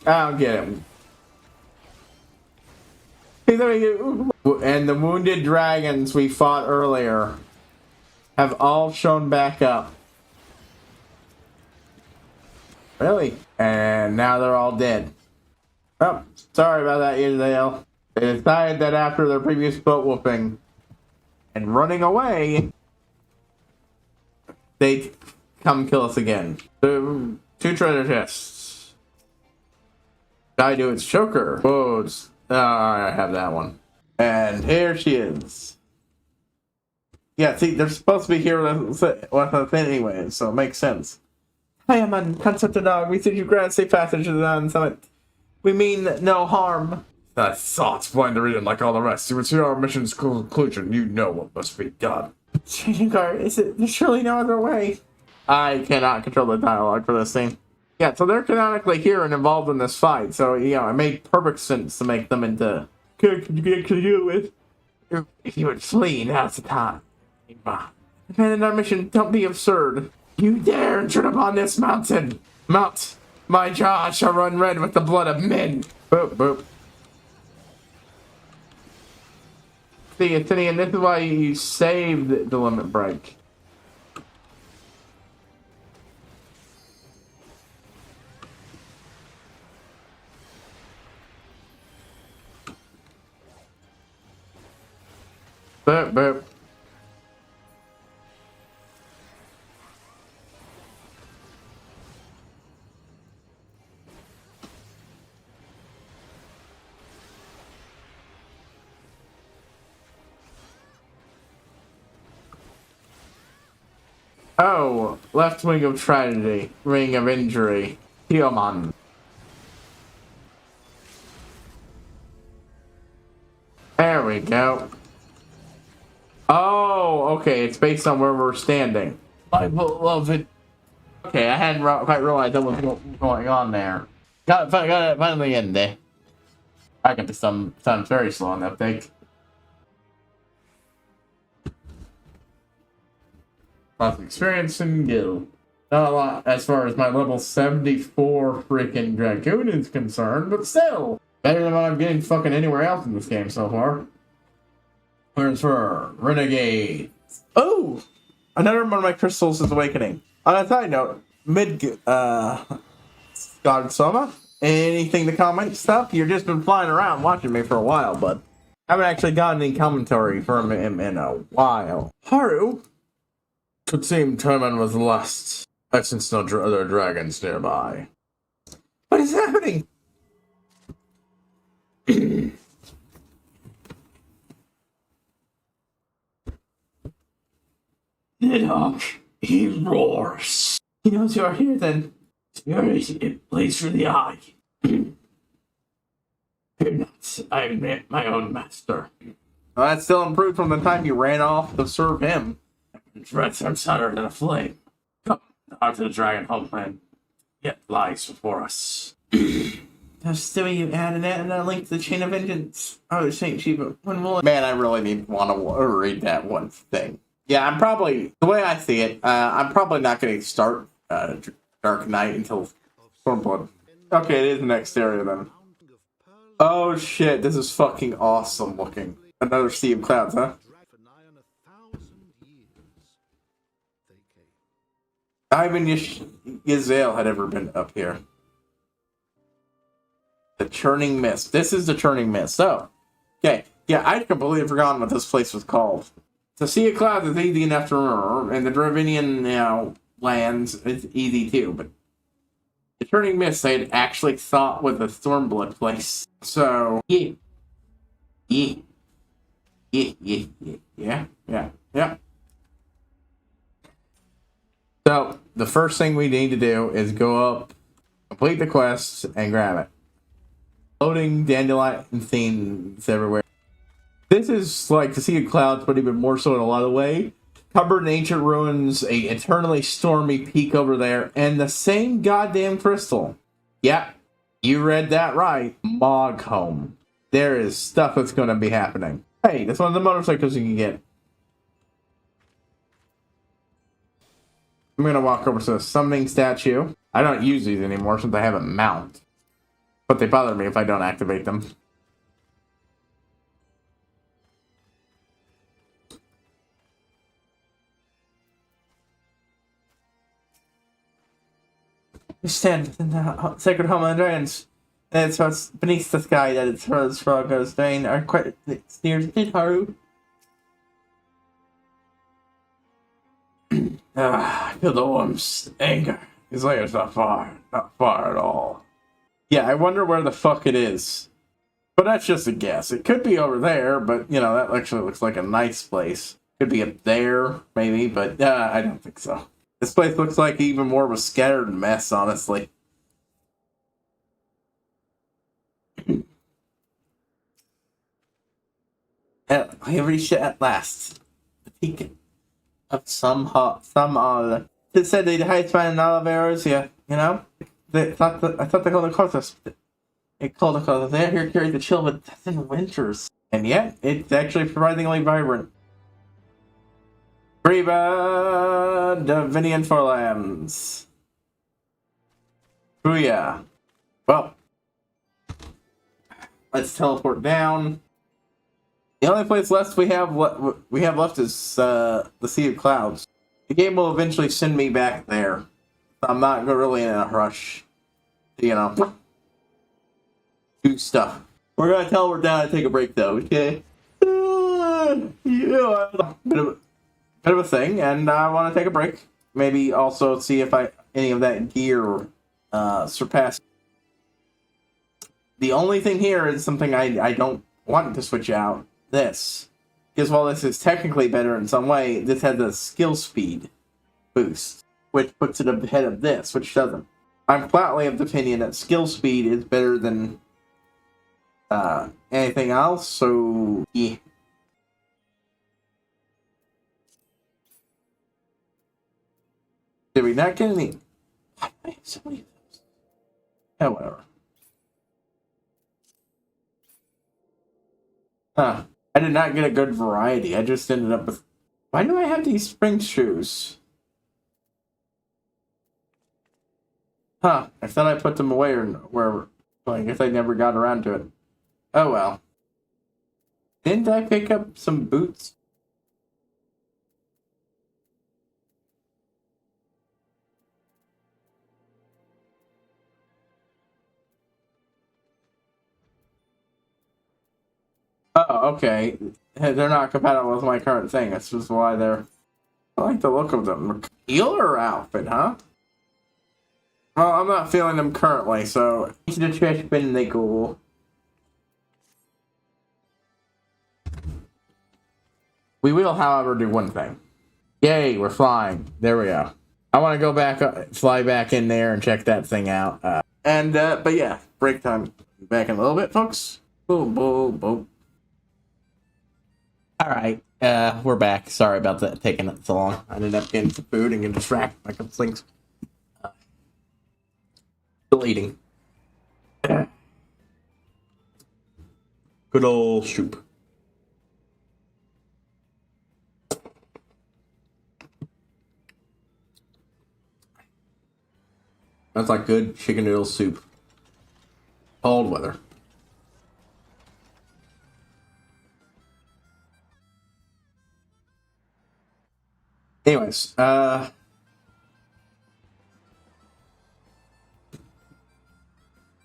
I don't get it. And the wounded dragons we fought earlier have all shown back up. Really? And now they're all dead. Oh, sorry about that, Israel. They decided that after their previous boat whooping and running away, they'd come kill us again. Two treasure chests. I do its choker. Whoa, I have that one. And here she is. Yeah, see, they're supposed to be here with us anyway, so it makes sense. I am on Concept of Dog. We seek you grant safe passage to the island summit. We mean no harm. That thought's blind to reason like all the rest. You would see our mission's conclusion. You know what must be done. There's surely no other way. I cannot control the dialogue for this thing. Yeah, so they're canonically here and involved in this fight, so, you know, it made perfect sense to make them into characters you can actually deal with. If you would flee, now's the time. Abandon our mission, don't be absurd. You dare intrude upon this mountain. Mount, my jaw shall run red with the blood of men. Boop, boop. See, Athenian, this is why you saved the limit break. Boop, boop. Oh, left wing of tragedy, ring of injury, Tiaman. There we go. Oh, okay, it's based on where we're standing. My beloved. Okay, I hadn't quite realized that was going on there. Got it finally in there. I can sounds very slow on that thing. Lots of experience and guild. Not a lot as far as my level 74 freaking Dragoon is concerned, but still. Better than what I'm getting fucking anywhere else in this game so far. Where's for Renegade? Oh! Another one of my crystals is awakening. On a side note, God Soma, anything to comment stuff? You've just been flying around watching me for a while, but I haven't actually gotten any commentary from him in a while. Haru? Could seem Terman was lost. I sense no other dragons nearby. What is happening? Nidhogg, he roars. He knows you are here then. Spirit, it plays for the eye. Fear not, I admit my own master. Well, that's still improved from the time you ran off to serve him. Threats are sadder than a flame. Come, the heart of the dragon homeland yet lies before us. Still, you added that and a link to the chain of vengeance. Oh, Saint Shiva. When will it? Man, I really want to read that one thing. Yeah, I'm probably, the way I see it, I'm probably not going to start Dark Knight until Stormblood. Okay, it is the next area then. Oh shit, this is fucking awesome looking. Another sea of clouds, huh? Ivan Yazel had ever been up here. The Churning Mist. This is the Churning Mist. So, okay. Yeah, I'd completely forgotten what this place was called. So, Sea of Clouds is easy enough to remember, and the Dravinian, lands is easy too, but the Churning Mist I had actually thought was a Stormblood place. So, yeah. So, the first thing we need to do is go up, complete the quest, and grab it. Loading dandelion themes everywhere. This is like the Sea of Clouds, but even more so in a lot of ways. Covered in ancient ruins, a eternally stormy peak over there, and the same goddamn crystal. Yep, you read that right. Mogholm. There is stuff that's going to be happening. Hey, that's one of the motorcycles you can get. I'm going to walk over to the summoning statue. I don't use these anymore since I have a mount. But they bother me if I don't activate them. We stand within the sacred home of the dragons. And it's what's beneath the sky that its rose frog goes drain are quite sneers in Haru. I feel the warmth, anger. His layer's not far at all. Yeah, I wonder where the fuck it is. But that's just a guess. It could be over there, but you know, that actually looks like a nice place. Could be up there, maybe, but I don't think so. This place looks like even more of a scattered mess, honestly. We have reached it at last. The peak of some all. It said the highest point in all of arrows, yeah, you know? I thought they called it Corthus. It called it Corthus. They here carry the chill of death in winters. And yet, it's actually surprisingly vibrant. Reba Davinian Forlands. Booyah. Well, let's teleport down. The only place left we have left is the Sea of Clouds. The game will eventually send me back there. So I'm not really in a rush to, you know, do stuff. We're gonna teleport down and take a break though, okay? Yeah, bit of a thing, and I want to take a break. Maybe also see if any of that gear surpass. The only thing here is something I don't want to switch out. This. Because while this is technically better in some way, this has a skill speed boost, which puts it ahead of this, which doesn't. I'm flatly of the opinion that skill speed is better than anything else, so yeah. Did we not get any? I have so many of those. However. Huh. I did not get a good variety. I just ended up with... Why do I have these spring shoes? Huh. I thought I put them away or wherever. Well, I guess I never got around to it. Oh well. Didn't I pick up some boots? Oh, okay. They're not compatible with my current thing. That's just why they're... I like the look of them. Healer outfit, huh? Well, I'm not feeling them currently, so... Into the trash bin they go. We will, however, do one thing. Yay, we're flying. There we go. I want to go back, fly back in there and check that thing out. But yeah, break time. Back in a little bit, folks. Boom, boom, boom. Alright, we're back. Sorry about that taking it so long. I ended up getting some food and getting distracted by a couple things. Still eating. Good old soup. That's like good chicken noodle soup. Cold weather. Anyways, yeah,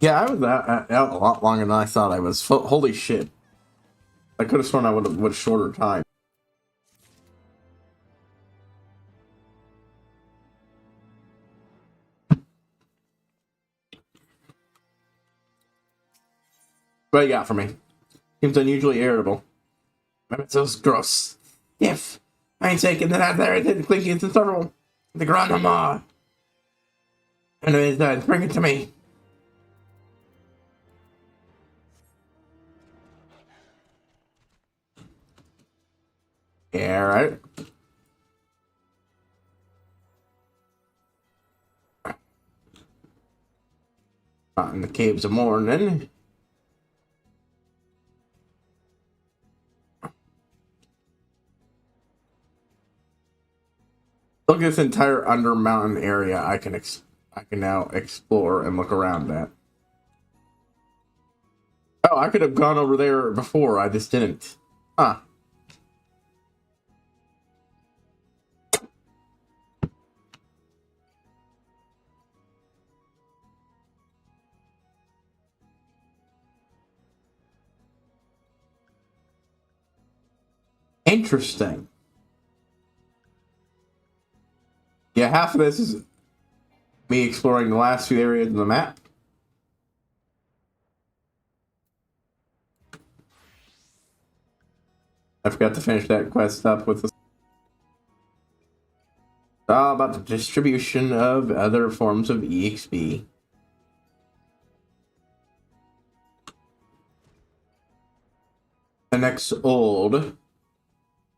I was out a lot longer than I thought I was. Holy shit. I could have sworn I would have shorter time. What you got for me? Seems unusually irritable. It's so gross. If I ain't taking that out there, I didn't think it's inseparable. The Grand Mama. Anyways, bring it to me. Yeah, right. Not in the caves of morning. Look at this entire under mountain area I can now explore and look around at. Oh, I could have gone over there before, I just didn't. Huh. Interesting. Yeah, half of this is me exploring the last few areas of the map. I forgot to finish that quest up with the... All about the distribution of other forms of EXP. The next old,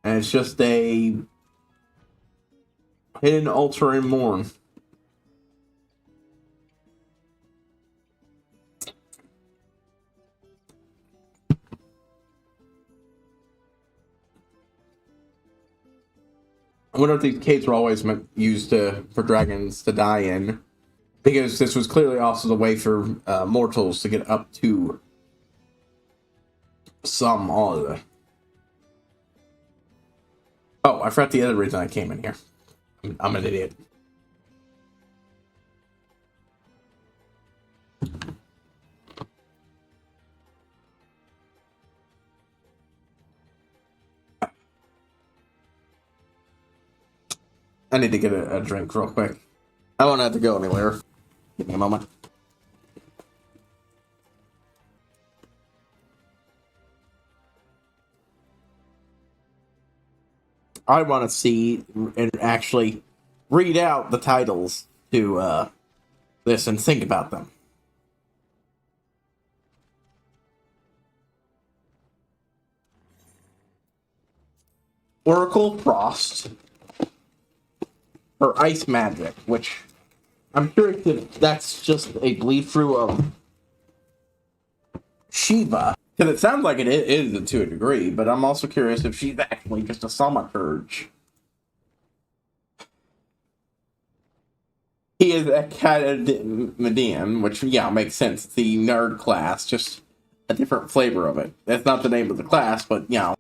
and it's just a hidden altar in Morn. I wonder if these caves were always used for dragons to die in, because this was clearly also the way for mortals to get up to some all. Oh, I forgot the other reason I came in here. I'm an idiot. I need to get a drink real quick. I won't have to go anywhere. Give me a moment. I want to see and actually read out the titles to this and think about them. Oracle Frost, or Ice Magic, which I'm curious if that's just a bleed through of Shiva, because it sounds like it is to a degree, but I'm also curious if she's actually just a Thaumaturge. He is Academician, which, yeah, makes sense. It's the nerd class, just a different flavor of it. That's not the name of the class, but, you know,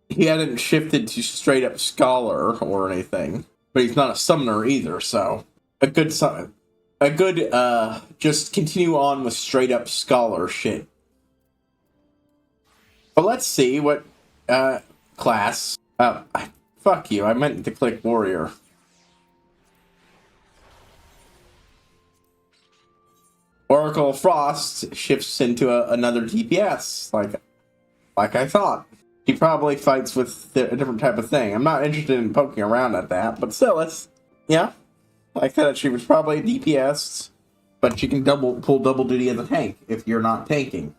he hadn't shifted to straight up scholar or anything. But he's not a summoner either, so a good just continue on with straight up scholar shit. But let's see what class. Fuck you, I meant to click warrior. Oracle Frost shifts into another DPS, like I thought. He probably fights with a different type of thing. I'm not interested in poking around at that, but still, yeah. I said she was probably a DPS, but she can pull double duty as a tank if you're not tanking.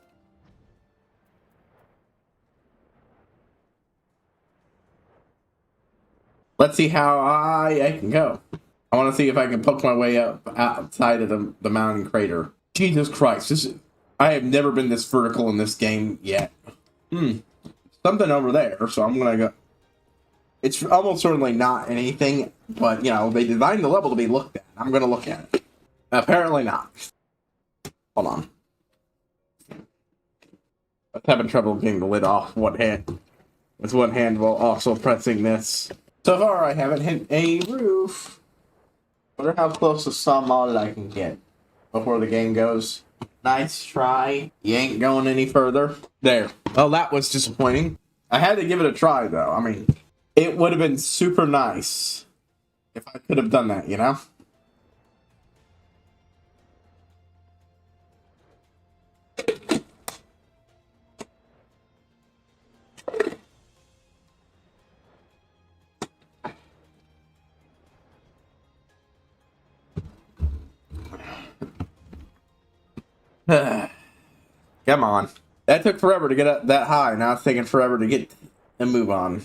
Let's see how high I can go. I want to see if I can poke my way up outside of the mountain crater. Jesus Christ, I have never been this vertical in this game yet. Something over there, so I'm gonna go. It's almost certainly not anything, but, you know, they designed the level to be looked at. I'm gonna look at it. Apparently not. Hold on. I was having trouble getting the lid off with one hand while also pressing this. So far, I haven't hit a roof. Wonder how close to some modded I can get before the game goes. Nice try. You ain't going any further. There. Well, that was disappointing. I had to give it a try, though. I mean, it would have been super nice if I could have done that, you know? Come on. That took forever to get up that high. Now it's taking forever to get and move on.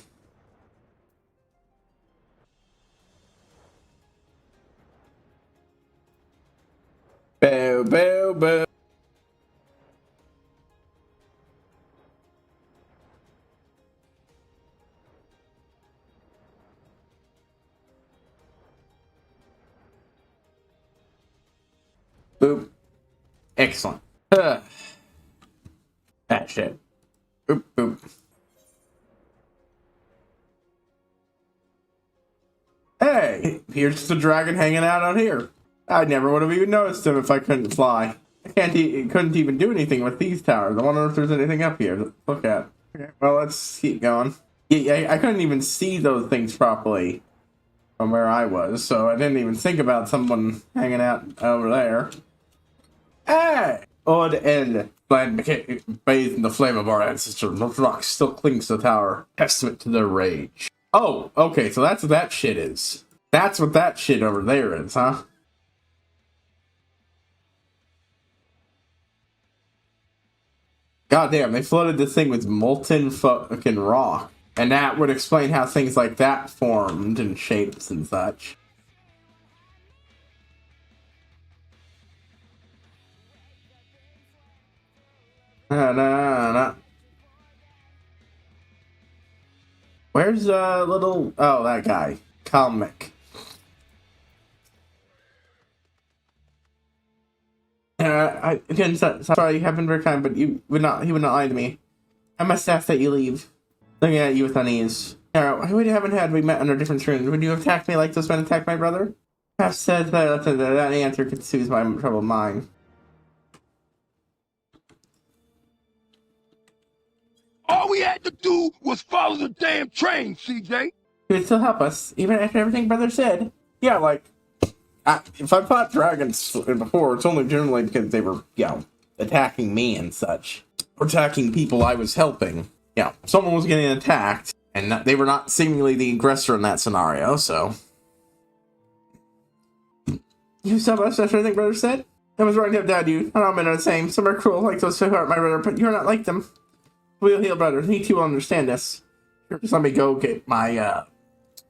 Boo, boo, boo. Boop. Excellent. That shit. Boop, boop. Hey, here's the dragon hanging out on here. I never would have even noticed him if I couldn't fly. I couldn't even do anything with these towers. I wonder if there's anything up here to look at. Okay, well, let's keep going. Yeah, I couldn't even see those things properly from where I was, so I didn't even think about someone hanging out over there. Hey! Odd end. Bathed in the flame of our ancestors. The rock still clings to the tower. Testament to their rage. Oh, okay, so that's what that shit is. That's what that shit over there is, huh? God damn, they flooded this thing with molten fucking rock. And that would explain how things like that formed and shapes and such. Where's little... Oh, that guy. Comic. Again, sorry, you have been very kind, but he would not lie to me. I must ask that you leave. Looking at you with unease. We haven't had we met under different screens. Would you have attacked me like this men attacked my brother? Perhaps said that answer could soothe my troubled mind. All we had to do was follow the damn train, CJ. He would still help us, even after everything brother said. Yeah, like, if I fought dragons before, it's only generally because they were, attacking me and such. Or attacking people I was helping. Yeah, someone was getting attacked, and they were not seemingly the aggressor in that scenario, so... You saw us after everything brother said? I was right to have died you. Not all men are the same. Some are cruel, like those who hurt my brother, but you're not like them. We'll heal, brother. He too will understand us. Just let me go get my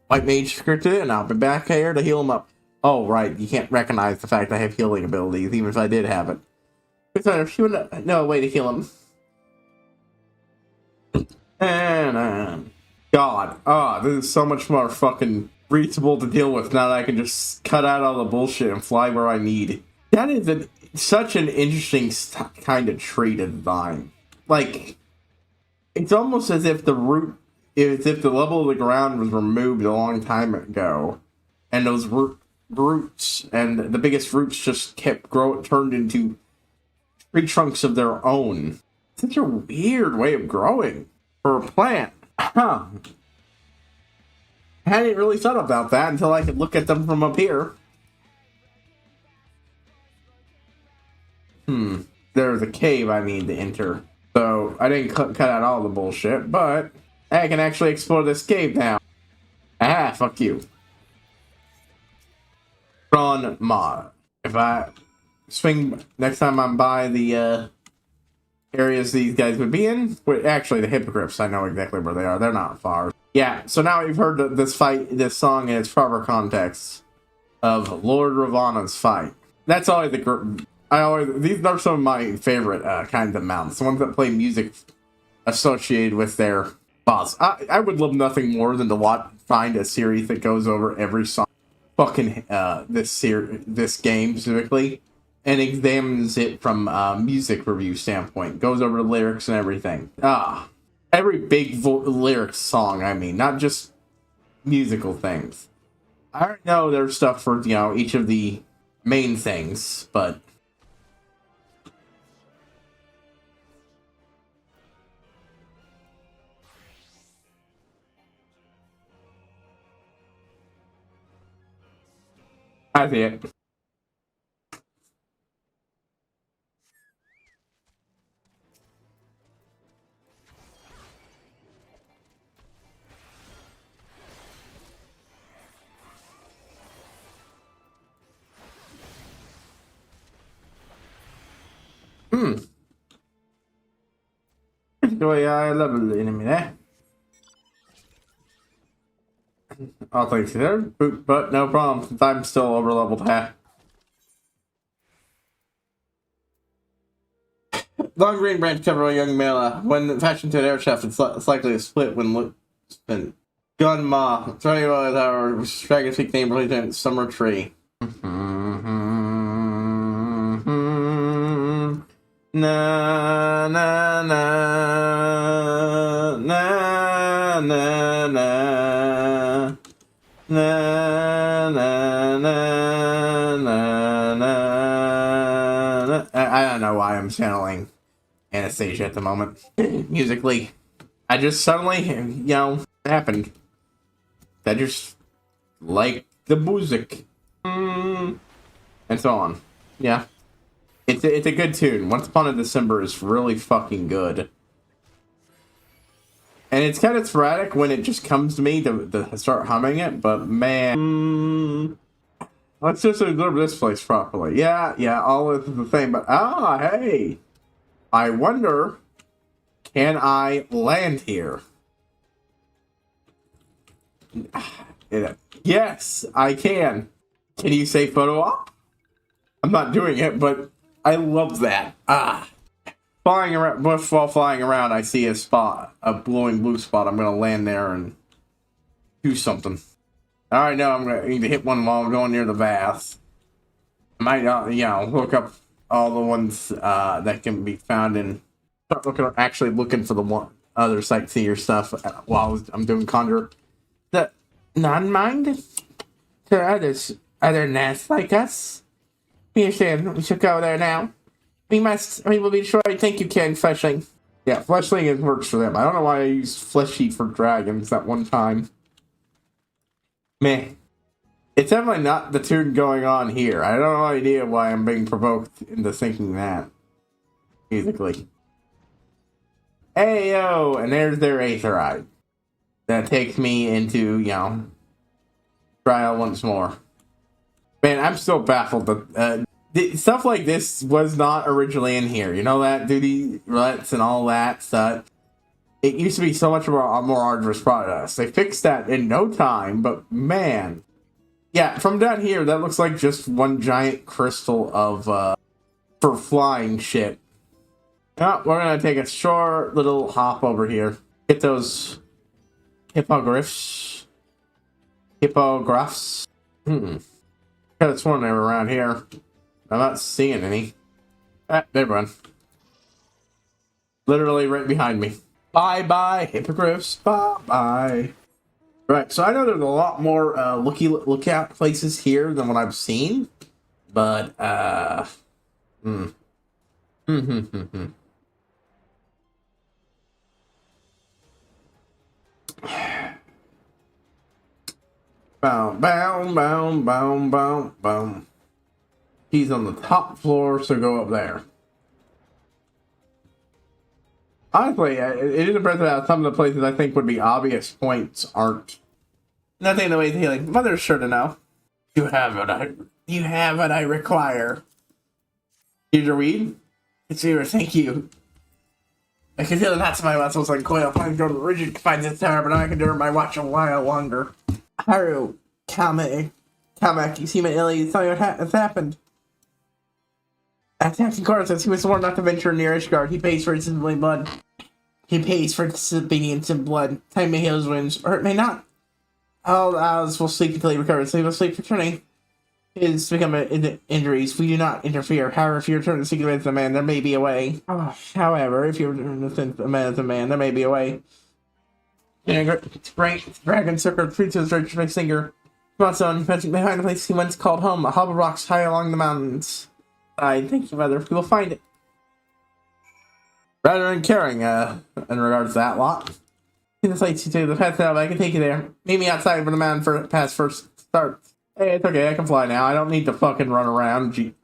white mage scripted, and I'll be back here to heal him up. Oh, right. You can't recognize the fact I have healing abilities, even if I did have it. Besides, you would know a way to heal him. And, God. This is so much more fucking reasonable to deal with now that I can just cut out all the bullshit and fly where I need. That is such an interesting kind of trait of design. Like... It's almost as if the level of the ground was removed a long time ago, and those roots and the biggest roots just kept turned into tree trunks of their own. Such a weird way of growing for a plant. Huh. I hadn't really thought about that until I could look at them from up here. There's a cave I need to enter. So, I didn't cut out all the bullshit, but I can actually explore this cave now. Ah, fuck you. Ron Ma. If I swing next time I'm by the areas these guys would be in, actually the hippogriffs, I know exactly where they are. They're not far. Yeah, so now we've heard this song in its proper context of Lord Ravana's fight. That's always these are some of my favorite kinds of mounts. The ones that play music associated with their boss. I would love nothing more than to find a series that goes over every song, fucking this game specifically, and examines it from a music review standpoint. Goes over the lyrics and everything. Every big lyrics song. I mean, not just musical things. I already know there's stuff for each of the main things, but. I see it. Då är jag level enemy there. I'll take you there, but no problem, since I'm still over leveled half. Long green branch cover a young male. When fashioned to an air shaft, it's likely to split when spin. Gun Ma. Try with our dragon peak name related summer tree. Na na na na na na na na na. I don't know why I'm channeling Anastasia at the moment. Musically, I just suddenly, it happened. I just like the music, and so on. Yeah. It's a good tune. Once Upon a December is really fucking good. And it's kind of sporadic when it just comes to me to start humming it, but man. Let's just observe this place properly. Yeah, all is the same, but hey. I wonder, can I land here? Yes, I can. Can you say photo op? I'm not doing it, but I love that. Flying around, while flying around, I see a spot, a glowing blue spot. I'm gonna land there and do something. Alright, now I'm gonna need to hit one while I'm going near the bath. I might not, look up all the ones that can be found and start actually looking for the one other sightseer stuff while I'm doing Conjure. The non-mind to others, other nests like us. We understand. We should go there now. We will be destroyed. Thank you, Ken. Fleshling. Yeah, Fleshling works for them. I don't know why I used Fleshy for dragons that one time. Meh. It's definitely not the tune going on here. I don't have no idea why I'm being provoked into thinking that. Musically. Hey, yo! And there's their Aetherite. That takes me into, trial once more. Man, I'm still baffled that stuff like this was not originally in here. You know that? Duty ruts and all that stuff. It used to be so much more arduous process. They fixed that in no time, but man. Yeah, from down here, that looks like just one giant crystal of, for flying shit. Oh, we're gonna take a short little hop over here. Get those hippogriffs. Got a sworn they were around here. I'm not seeing any. There one. Literally right behind me. Bye-bye, hippogriffs. Bye-bye. Right, so I know there's a lot more lookout places here than what I've seen. But, Boom, boom, boom, boom, boom, boom. He's on the top floor, so go up there. Honestly, it is impressive how some of the places I think would be obvious points aren't. Nothing in the way of healing. Mother's sure to know. You have what I require. Here's your weed. It's yours, thank you. I can feel the knots in my muscles uncoil. Time to go to the rigid confines of terror, but I can endure my watch a while longer. Haru, Kamek, you seem ill. Tell me what has happened. Attacking Coruscant, he was sworn not to venture near Ishgard. He pays for his blood. He pays for disobedience and blood. Time may heal his wounds, or it may not. All owls will sleep until he recovers. So he will sleep returning. His become injuries. We do not interfere. However, if you return to seek the man of the man, there may be a way. However, if you return to the man of the man, there may be a way. Dragon circle treats his rich singer. Come on, son. Behind the place he once called home, a hub of rocks high along the mountains. Thank you, mother. We will find it. Rather than caring, in regards to that lot. In the sights you take the path now, but I can take you there. Meet me outside for the mountain for pass first start. Hey, it's okay, I can fly now. I don't need to fucking run around. Gee,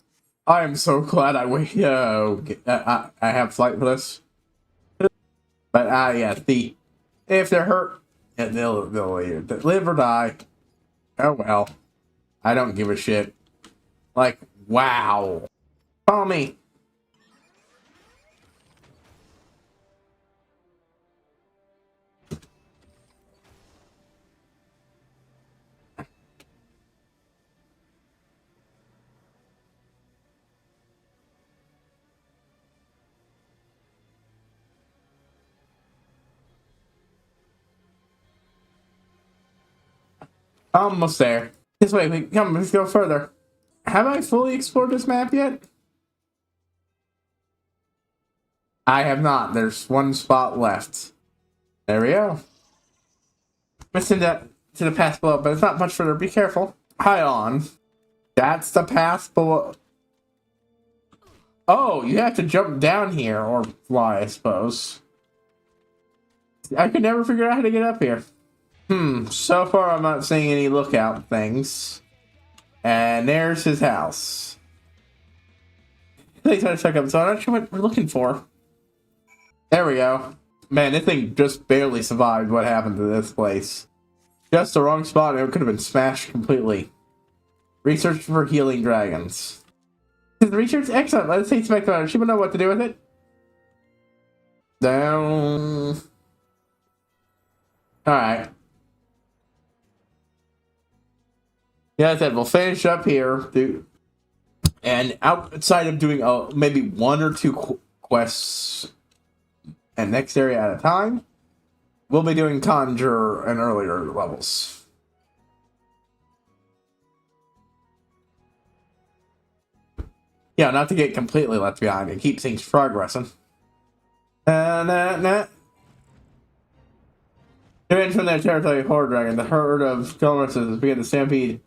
I am so glad I wait. I have flight for this. But yeah, if they're hurt, they'll either live or die. Oh well, I don't give a shit. Like, wow. Follow me. Almost there. This way, come, let's go further. Have I fully explored this map yet? I have not. There's one spot left. There we go. Listen to the path below, but it's not much further. Be careful. High on. That's the path below. Oh, you have to jump down here or fly, I suppose. I could never figure out how to get up here. So far I'm not seeing any lookout things. And there's his house. Let's try to check up, so I'm not sure what we're looking for. There we go. Man, this thing just barely survived what happened to this place. Just the wrong spot and it could have been smashed completely. Research for healing dragons. The research excellent. Let's see Spectre. She will know what to do with it. Down. Alright. Yeah, I said we'll finish up here, dude. And outside of doing maybe one or two quests and next area at a time, we'll be doing Conjure and earlier levels. Yeah, not to get completely left behind and keep things progressing. Nah. Event from their territory of Horde Dragon, the herd of Gilmerses began to stampede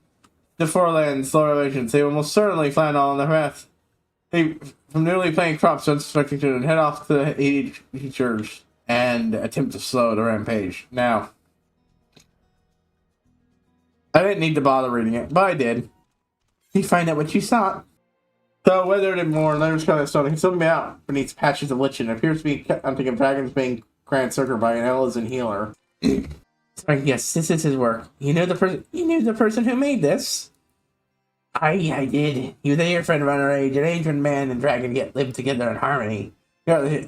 the forelands, slow relations. They will most certainly find all on their path. They, from newly planting crops to unsuspecting children, head off to the teachers and attempt to slow the rampage. Now, I didn't need to bother reading it, but I did. You find out what you sought. So, weathered and more, layers kind of stone, he's looking out beneath patches of lichen. It appears to be hunting of dragons being grand circled by an Ellison healer. Yes, this is his work. You know the person who made this? I did. He was a dear friend of our age. An age when man and dragon lived together in harmony.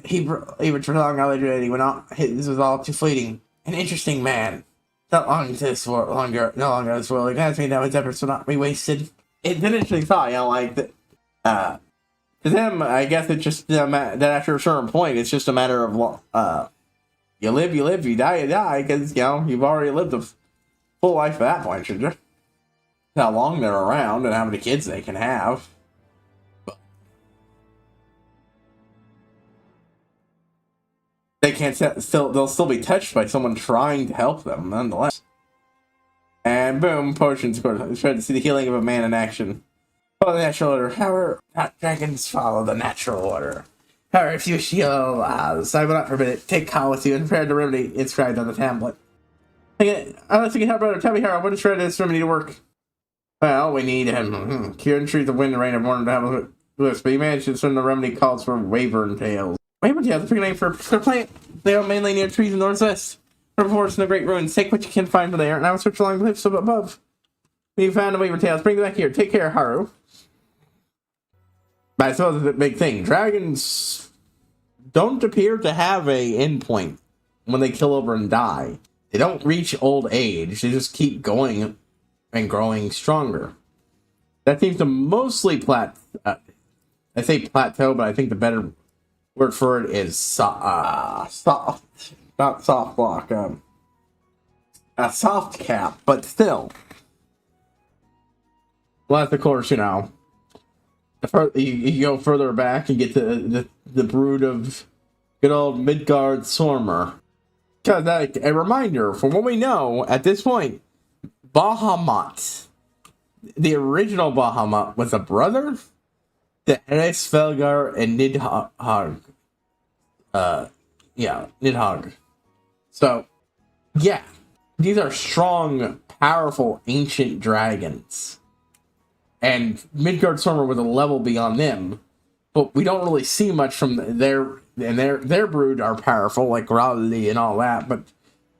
He would prolong our age when this was all too fleeting. An interesting man. Not long to this world, no longer this world. It has me now his efforts will not be wasted. It's an interesting thought, like that. To them, I guess it's just that after a certain point, it's just a matter of you live, you die, because, you've already lived a full life at that point, should you? How long they're around and how many kids they can have. But they can't they'll still be touched by someone trying to help them, nonetheless. And boom, potions. It's ready to see the healing of a man in action. Follow the natural order. However, not dragons follow the natural order. However, if you heal, I will not forbid it. Take Kyle with you and prepare the remedy inscribed on the tablet. Unless you can help, brother, tell me how. What is ready this remedy to work? Well, we need him. Cure and treat the wind and rain of morning to have a list, but you managed to discern the remedy calls for Wyvern Tails. Wyvern Tails, a name for a plant. They are mainly near trees in the northwest. From forests in the great ruins. Take what you can find from there, and I will search along the cliffs above. When you found the Wyvern Tails, bring them back here. Take care, Haru. But I suppose it's a big thing. Dragons don't appear to have a endpoint when they kill over and die. They don't reach old age. They just keep going and growing stronger. That seems to mostly I say plateau, but I think the better word for it is soft, not soft block, a soft cap, but still. Well, of course, you go further back and get to the brood of good old Midgard Sormer. Because a reminder, from what we know at this point, Bahamut, the original Bahamut, was a brother to Eresvelgar and Nidhogg. Nidhogg. So, yeah, these are strong, powerful, ancient dragons. And Midgard Sormer was a level beyond them, but we don't really see much from their brood are powerful, like Raleigh and all that, but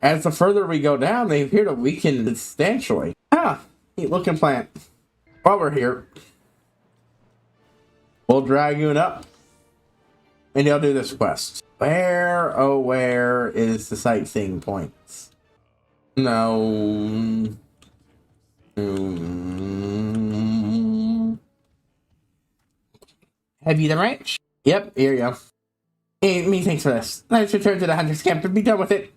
as the further we go down, they appear to weaken substantially. Neat looking plant. While we're here, we'll Dragoon up, and you'll do this quest. Where, oh where is the sightseeing points? No. Have you the ranch? Yep, here you go. Hey, me thanks for this. Let's return to the hunter's camp and be done with it.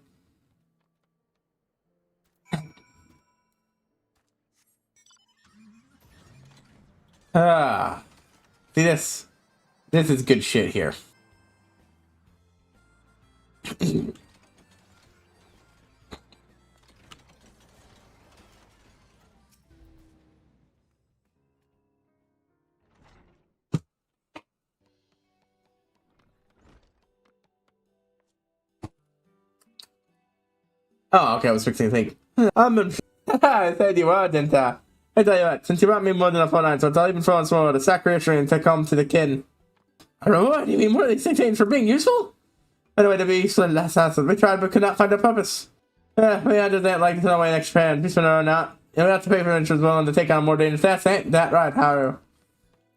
Ah. See this? This is good shit here. Oh, okay, I was fixing to think. I said you were, didn't I? I tell you what, since you brought me more than a fortnight, so I'll even throw in some more of the sacrifice to come to the kin. A reward? You mean more than 16 for being useful? Anyway, to be useful in last answer, we tried but could not find a purpose. We understand like no way next Japan, peaceful or not. You have to pay for interest willing to take on more dangerous tasks, ain't that right, Haru?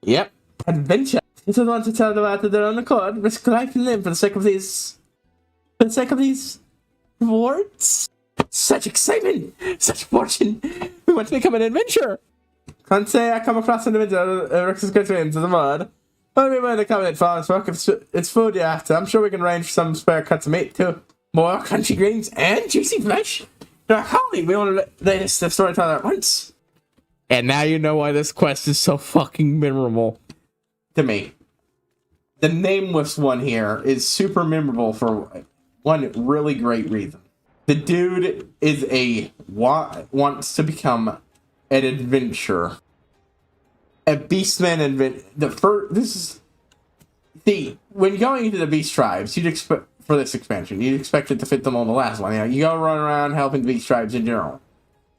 Yep. Adventure. This is one to tell them out of their own accord, risk life and limb for the sake of these... rewards? Such excitement! Such fortune! We want to become an adventurer! Can't say I come across an individual who risks getting into the mud. But we might come in for honest work. If it's food you're after, I'm sure we can arrange some spare cuts of meat too. More crunchy greens and juicy flesh. Holy, we want to lay this storyteller at once. And now you know why this quest is so fucking memorable to me. The nameless one here is super memorable for one really great reason. The dude is wants to become an adventurer. A beastman when going into the beast tribes, you'd expect for this expansion, you'd expect it to fit them on the last one. You know, you go run around helping the beast tribes in general.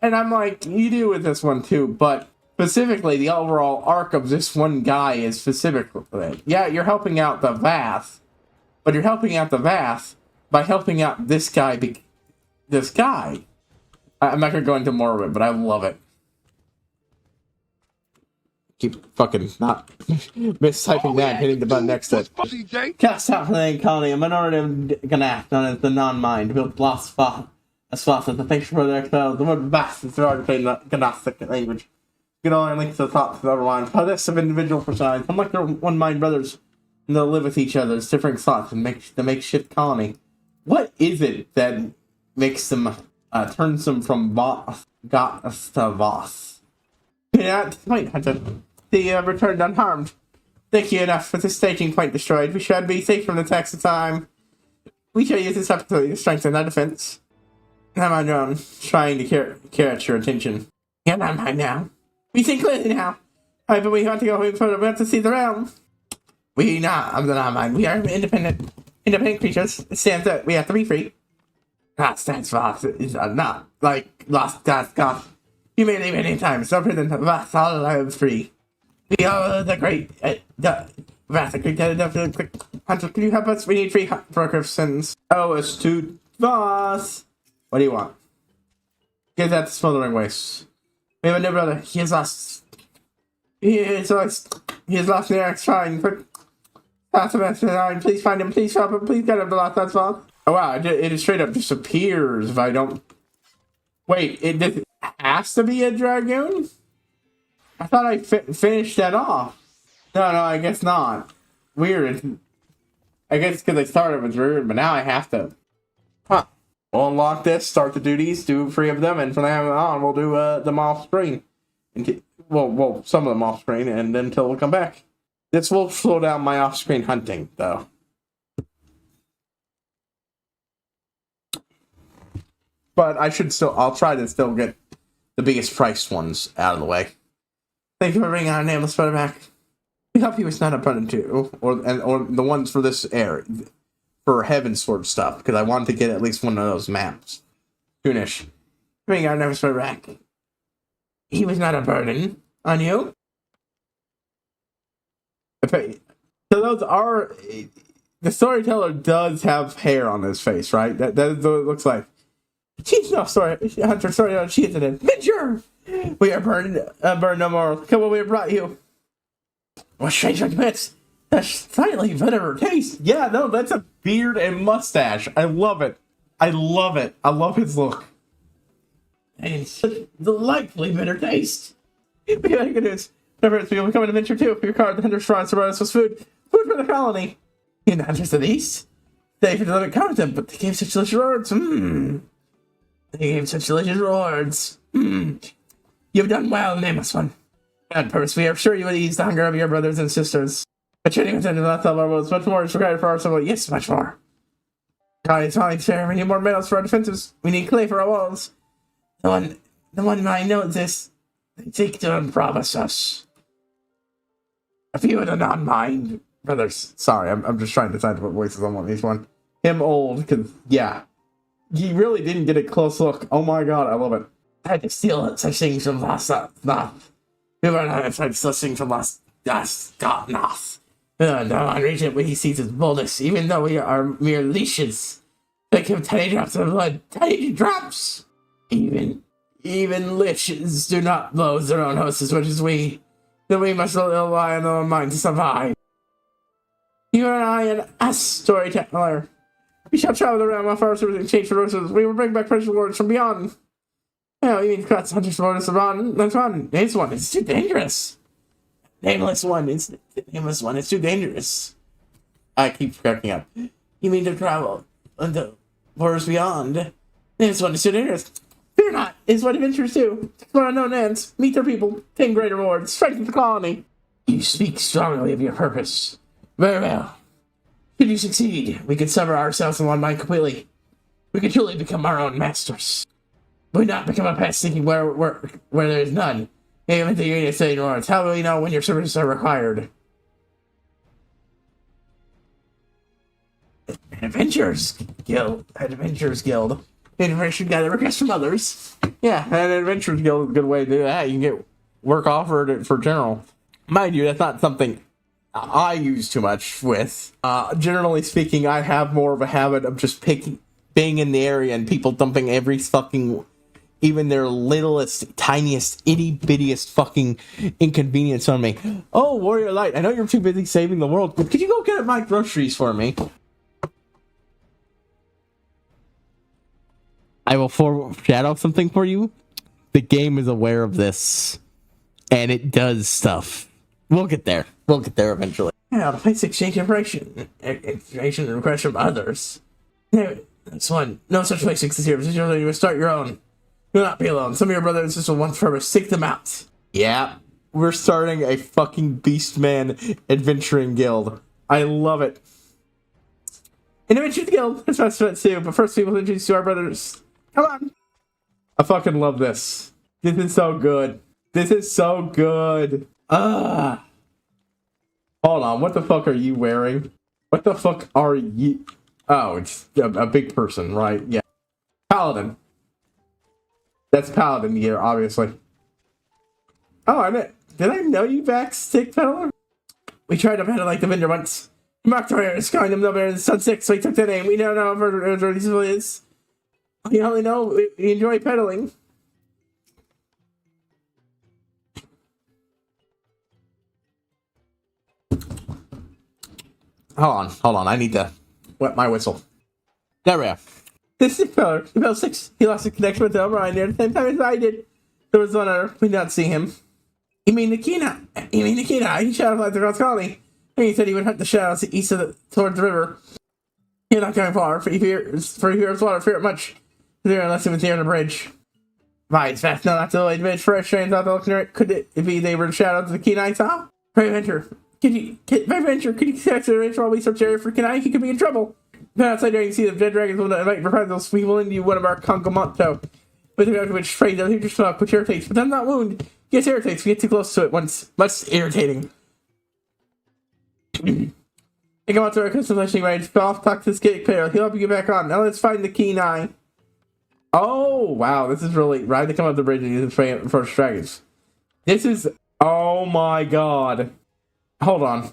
And I'm like, you do with this one too, but specifically the overall arc of this one guy is specifically, yeah, you're helping out the Vath, but you're helping out the Vath by helping out this guy. I'm not gonna go into more of it, but I love it. Keep fucking not mistyping that and hitting the button next to it. Cast out from the colony, a minority of Ganath, known as the non-mind, built lost spot. A spot as the picture for their expelled. The word vast is hard to say in the Ganathic language. You can only link to the thoughts of the other lines. How this of individual personalities, unlike their one-mind brothers, and they'll live with each other as different thoughts and make the makeshift colony. What is it that makes them turns them from Goth to Voss? Yeah, wait, Hunter. They returned unharmed. Thank you enough with the staging point destroyed. We should be safe from the attacks of time. We shall use this opportunity to strengthen our defense. I'm on your own, trying to catch your attention. You're not mine now. We see clearly now. But we want to go even further. We have to see the realm. I'm not mine. We are independent creatures. It stands that we have to be free. Stands for us is not like lost God. You may leave any time. So prison of us all live free. We are the great Hunter, can you help us? We need free for Griffins. Oh, it's to Voss. What do you want? Give that to Smoldering Waste. We have a new brother. He is lost. He is lost in the axe trying for please find him, please help him, please get him to lost that's all. Oh wow, it straight up disappears if I don't. Wait, it has to be a dragoon? I thought I finished that off. No, I guess not. Weird. I guess because I started with weird, but now I have to. Huh. We'll unlock this, start the duties, do 3 of them, and from now on we'll do them off screen. Well, some of them off screen, and then until we'll come back. This will slow down my off screen hunting, though. But I'll try to still get the biggest priced ones out of the way. Thank you for bringing our nameless brother back. We hope he was not a burden too, or the ones for this area, for Heavensward stuff, because I wanted to get at least one of those maps. Soonish. Bring our nameless brother back. He was not a burden on you. So those are, the storyteller does have hair on his face, right? That is what it looks like. She's no Hunter storyteller. She is an adventurer. We are burned no more. Look at what we have brought you. What strange admits. A slightly bitter taste. Yeah, no, that's a beard and mustache. I love it. I love his look. And such delightfully bitter taste. We gotta get this. Never will become an adventure too. Your card, the Hunter's Shrine, surround us with food. Food for the colony. In the Hunters of the East. They didn't count them, but they gave such delicious rewards. They gave such delicious rewards. You've done well, nameless one. And purpose, we are sure you would ease the hunger of your brothers and sisters. A training within the last of our worlds, much more is required for our civil. Yes, much more. God, it's fine, fair. We need more metals for our defenses. We need clay for our walls. The one mind knows this. They seek to unpromise us. A few of the non-mind brothers. Sorry, I'm just trying to decide to put voices on each one. Him old, because, yeah. He really didn't get a close look. Oh my god, I love it. I had to steal such things from last we were not tried such things from last God Noth. No regent when he sees his boldness, even though we are mere leashes. Think of tiny drops of blood. Tiny drops! Even leeches do not loathe their own hosts as much as we. Then we must rely on our own mind to survive. You and I and us, storyteller. We shall travel around our forests in exchange for resources. We will bring back precious rewards from beyond. No, you mean cuts hunters for us around? That's one. This one is too dangerous. Nameless one. It's too dangerous. I keep cracking up. You mean to travel into forests beyond? This one is too dangerous. Fear not. It's what adventures do. Explore unknown lands. Meet their people. Obtain great rewards. Strengthen the colony. You speak strongly of your purpose. Very well. Should you succeed, we could sever ourselves in one mind completely. We could truly become our own masters. We not become a pest seeking where there is none. Even the Union State Lords. How will we know when your services are required? Adventurers Guild. Information gather requests from others. Yeah, an Adventurers Guild is a good way to do that. You can get work offered for general. Mind you, that's not something I use too much with. Generally speaking, I have more of a habit of just being in the area and people dumping every fucking, even their littlest, tiniest, itty-bittiest fucking inconvenience on me. Oh, Warrior Light, I know you're too busy saving the world, but could you go get my groceries for me? I will foreshadow something for you. The game is aware of this, and it does stuff. We'll get there. We'll get there eventually. Yeah, place exchange information and requests from others. No, this one. No such place exists here. You will start your own. You'll not be alone. Some of your brothers and sisters will want purpose. Seek them out. Yeah, we're starting a fucking Beastman adventuring guild. I love it. An adventuring guild. That's what it's too. But first, we will introduce you to our brothers. Come on. I fucking love this. This is so good. This is so good. Hold on, what the fuck are you wearing? What the fuck are you? Oh, it's a big person, right? Yeah. Paladin. That's Paladin gear, obviously. Oh, did I know you back, Stick Peddler? We tried to peddle like the vendor once. Mocked our ears, calling them no better than Sun 6, so we took the name. We don't know if it is. We only know we enjoy peddling. Hold on, I need to wet my whistle. There we are. This is Feller. Level 6. He lost his connection with O'Brien near the same time as I did. There was one other. We did not see him. You mean Nikita? He shouted like the Cross Colony. And he said he would hunt the shadows east of towards the river. You're not going far. For he fears water, fear it much. There unless it was near the bridge. Right, it's fast. No, not to the bridge. Fresh trains out the looking. Could it be they were the shadows of the keen I saw? Pray Venture. Could you catch the range while we search the area for Kenai? He could be in trouble. Then outside there you can see the dead dragons will invite reprisals. We will into one of our Congomonto. With regard to which trade the huge smoke, which irritates. But I'm not wounded. Yes, irritates. We get too close to it once. Much irritating. Think about the custom range. I'll talk to this gate player. He'll help you get back on. Now let's find the Kenai. Oh, wow. This is really... Ride to come up the bridge and use the first dragons. This is... Oh my god. Hold on.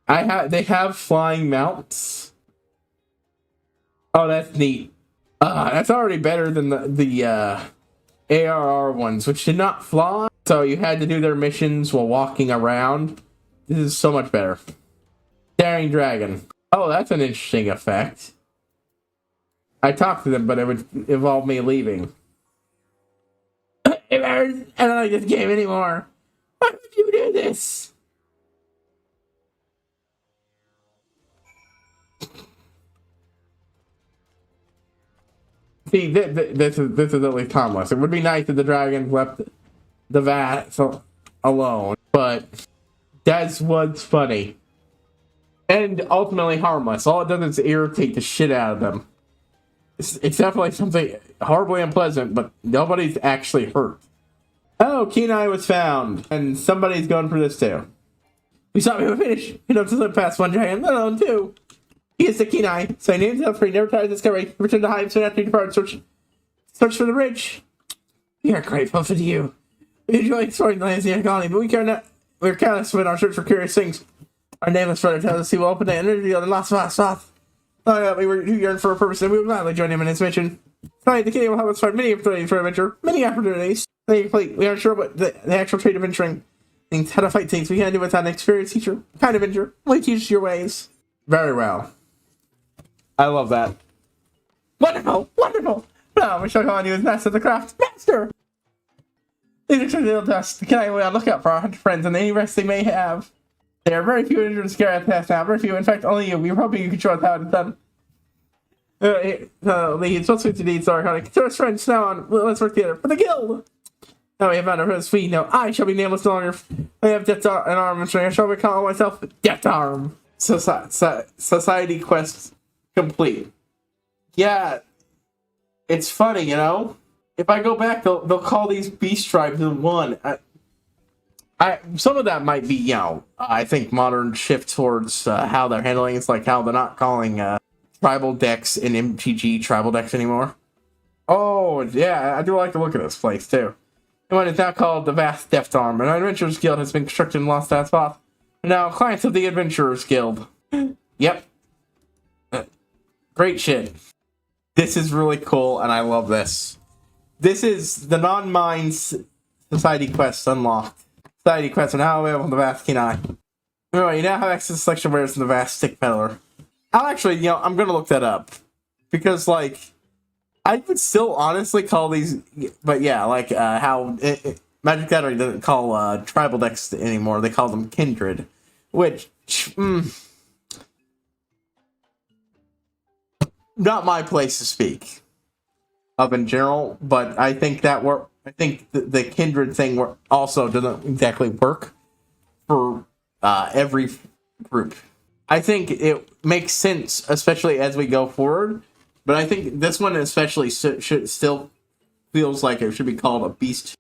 They have flying mounts. Oh, that's neat. That's already better than the ARR ones, which did not fly. So you had to do their missions while walking around. This is so much better. Daring Dragon. Oh, that's an interesting effect. I talked to them, but it would involve me leaving. I don't like this game anymore. Why would you do this? See, this is at least harmless. It would be nice if the dragons left the vat, so alone, but that's what's funny. And ultimately harmless. All it does is irritate the shit out of them. It's definitely something horribly unpleasant, but nobody's actually hurt. Oh, Kenai was found, and somebody's going for this too. We saw him finish. He knows to slip past one giant, let alone two. He is the Kenai, so he names himself for he never tried discovery. Return to Hive soon after he departed. Search for the bridge. We are grateful for you. We enjoy exploring the lands of the colony, but we're careless in our search for curious things. Our nameless brother tells us he will open the energy on the lost path. We were yearn for a purpose, and we will gladly join him in his mission. Tonight, the Kenai will help us find many opportunities for adventure. Many opportunities. We aren't sure what the actual trait of venturing means, how to fight things. We can't do without an experienced teacher. Kind of venture. We teach your ways. Very well. I love that. Wonderful! Wonderful! Now we shall call on you as master of the craft. Master! These are little dust. The Kenai will look out for our hunter friends and any rest they may have. There are very few injured and scared at the past now. Very few. In fact, only you. We were hoping you could show us how it's done. It's supposed to be so iconic. Consider us friends now on. Let's work together for the guild. Now we have found our feet. No, I shall be nameless no longer. I have Death Arm and I shall call myself Death Arm. Society quest complete. Yeah, it's funny, you know. If I go back, they'll call these beast tribes in one. Some of that might be, you know, I think modern shift towards how they're handling. It's like how they're not calling tribal decks in MTG tribal decks anymore. Oh, yeah, I do like to look at this place, too. And what is now called the Vast Deft Arm. An Adventurers Guild has been constructed in Lost Path. And now, clients of the Adventurers Guild. Yep. Great shit. This is really cool, and I love this. This is the non-mines Society Quest unlocked. Society Quests are now available in the Vast Kenai. Anyway, you now have access to selection wares in the Vast Stick Peddler. I'll actually, you know, I'm gonna look that up. Because, like, I would still honestly call these, but yeah, like, how Magic Gathering doesn't call tribal decks anymore, they call them Kindred. Which, not my place to speak of in general, but I think that the Kindred thing also doesn't exactly work for every group. I think it makes sense, especially as we go forward, but I think this one especially should still feels like it should be called a beast.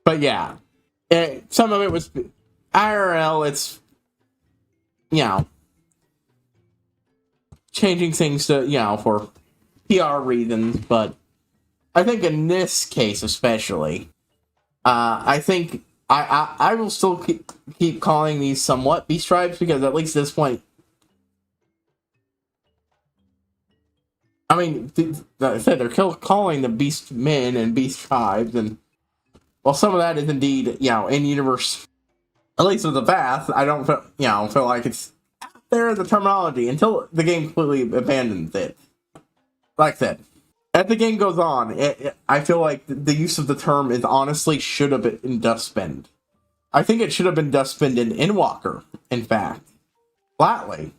But yeah, some of it was IRL. It's, you know, changing things to, you know, for PR reasons, but I think in this case especially, I think I will still keep calling these somewhat beast tribes, because at least at this point, I mean, like I said, they're calling the beast men and beast tribes, and well, some of that is indeed, you know, in universe. At least with the Vath, I don't feel like it's out there in the terminology until the game completely abandons it. Like I said, as the game goes on, I feel like the use of the term is honestly should have been Dustbend. I think it should have been Dustbend in Endwalker, in fact. Flatly.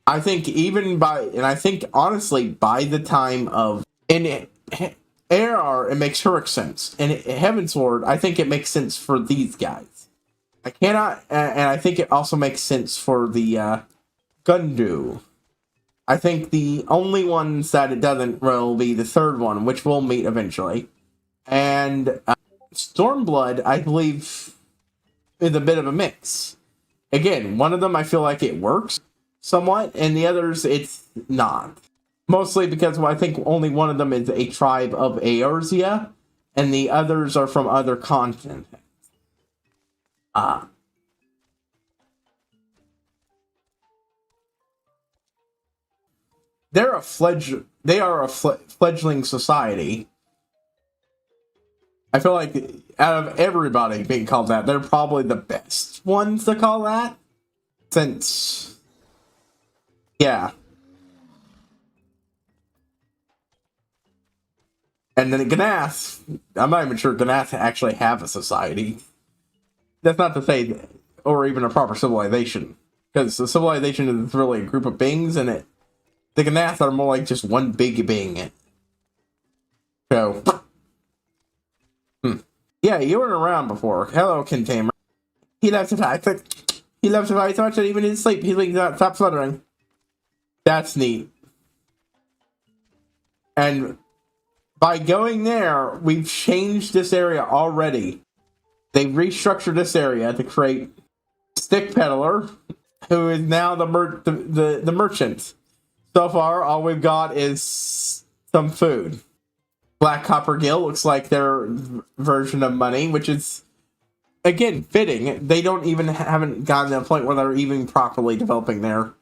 I think I think honestly, by the time of, in AR, it makes Hurric sense. In Heavensward, I think it makes sense for these guys. I cannot, and I think it also makes sense for the Gundu. I think the only ones that it doesn't will be the third one, which we'll meet eventually. And Stormblood, I believe, is a bit of a mix. Again, one of them I feel like it works somewhat, and the others it's not. Mostly because I think only one of them is a tribe of Eorzea, and the others are from other continents. They are a fledgling society. I feel like out of everybody being called that, they're probably the best ones to call that. Since, yeah. And then Ganath, I'm not even sure Ganath actually have a society. That's not to say, or even a proper civilization. Because the civilization is really a group of beings, and the Ganath are more like just one big being. So, yeah, you weren't around before. Hello, Kintamer. He loves to fight. He loves to fight so much that even in his sleep, he like stop fluttering. That's neat. And by going there, we've changed this area already. They restructured this area to create Stick Peddler, who is now the merchant. So far, all we've got is some food. Black Copper Gill looks like their version of money, which is, again, fitting. They haven't gotten to a point where they're even properly developing their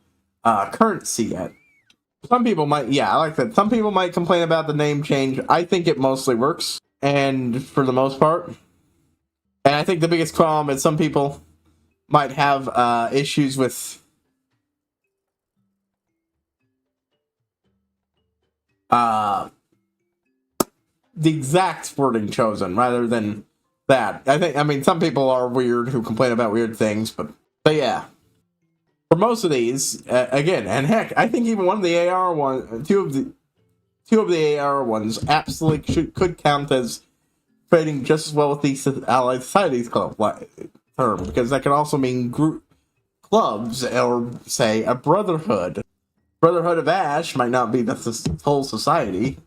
currency yet. Some people might, I like that. Some people might complain about the name change. I think it mostly works, and for the most part. And I think the biggest problem is some people might have issues with the exact wording chosen rather than that. I mean, some people are weird who complain about weird things, but yeah. For most of these, again, and heck, I think even one of the AR ones, two of the AR ones, absolutely could count as fitting just as well with the Allied Societies Club term, because that can also mean group clubs, or say a brotherhood. Brotherhood of Ash might not be the whole society.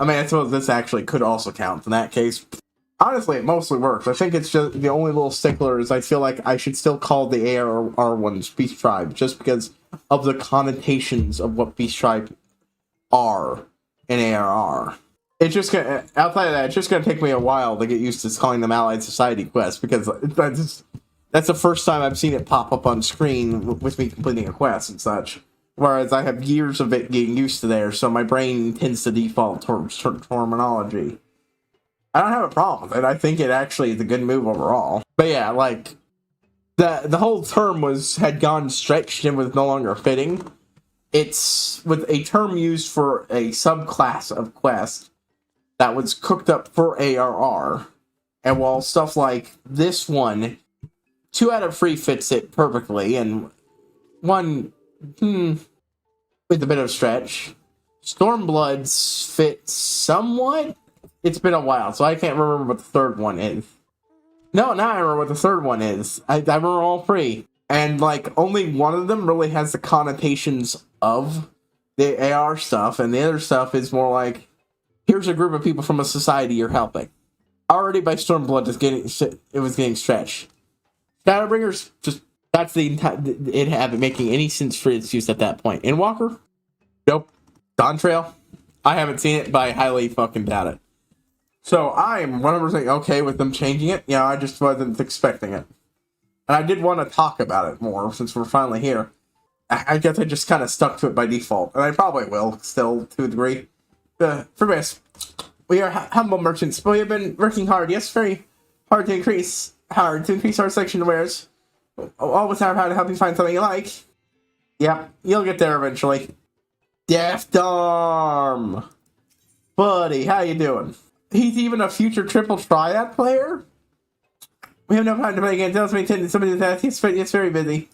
I mean, I suppose this actually could also count in that case. Honestly, it mostly works. I think it's just the only little stickler is I feel like I should still call the AR ones Beast Tribe, just because of the connotations of what Beast Tribe are in ARR. It's just gonna, outside of that, it's just gonna take me a while to get used to calling them Allied Society quests, because that's the first time I've seen it pop up on screen with me completing a quest and such. Whereas I have years of it getting used to there, so my brain tends to default towards certain terminology. I don't have a problem with it. I think it actually is a good move overall. But yeah, like, the whole term had gone stretched and was no longer fitting. It's with a term used for a subclass of quest that was cooked up for ARR. And while stuff like this one, 2 out of 3 fits it perfectly, and 1, with a bit of stretch. Stormbloods fit somewhat. It's been a while, so I can't remember what the third one is. No, now I remember what the third one is. I remember all 3. And, like, only one of them really has the connotations of the AR stuff, and the other stuff is more like, here's a group of people from a society you're helping. Already by Stormblood, it was getting stretched. Shadowbringers, just, that's it haven't making any sense for its use at that point. Endwalker? Nope. Dawn Trail? I haven't seen it, but I highly fucking doubt it. So I'm 100% okay with them changing it. Yeah, I just wasn't expecting it. And I did want to talk about it more since we're finally here. I guess I just kind of stuck to it by default. And I probably will, still, to a degree. For this, we are humble merchants, but we have been working hard. Yes, very hard to increase our section of wares. All with our power to help you find something you like. Yep, you'll get there eventually. Deft Arm! Buddy, how you doing? He's even a future triple triad player? We have no time to play again. Tell us somebody that he's very busy.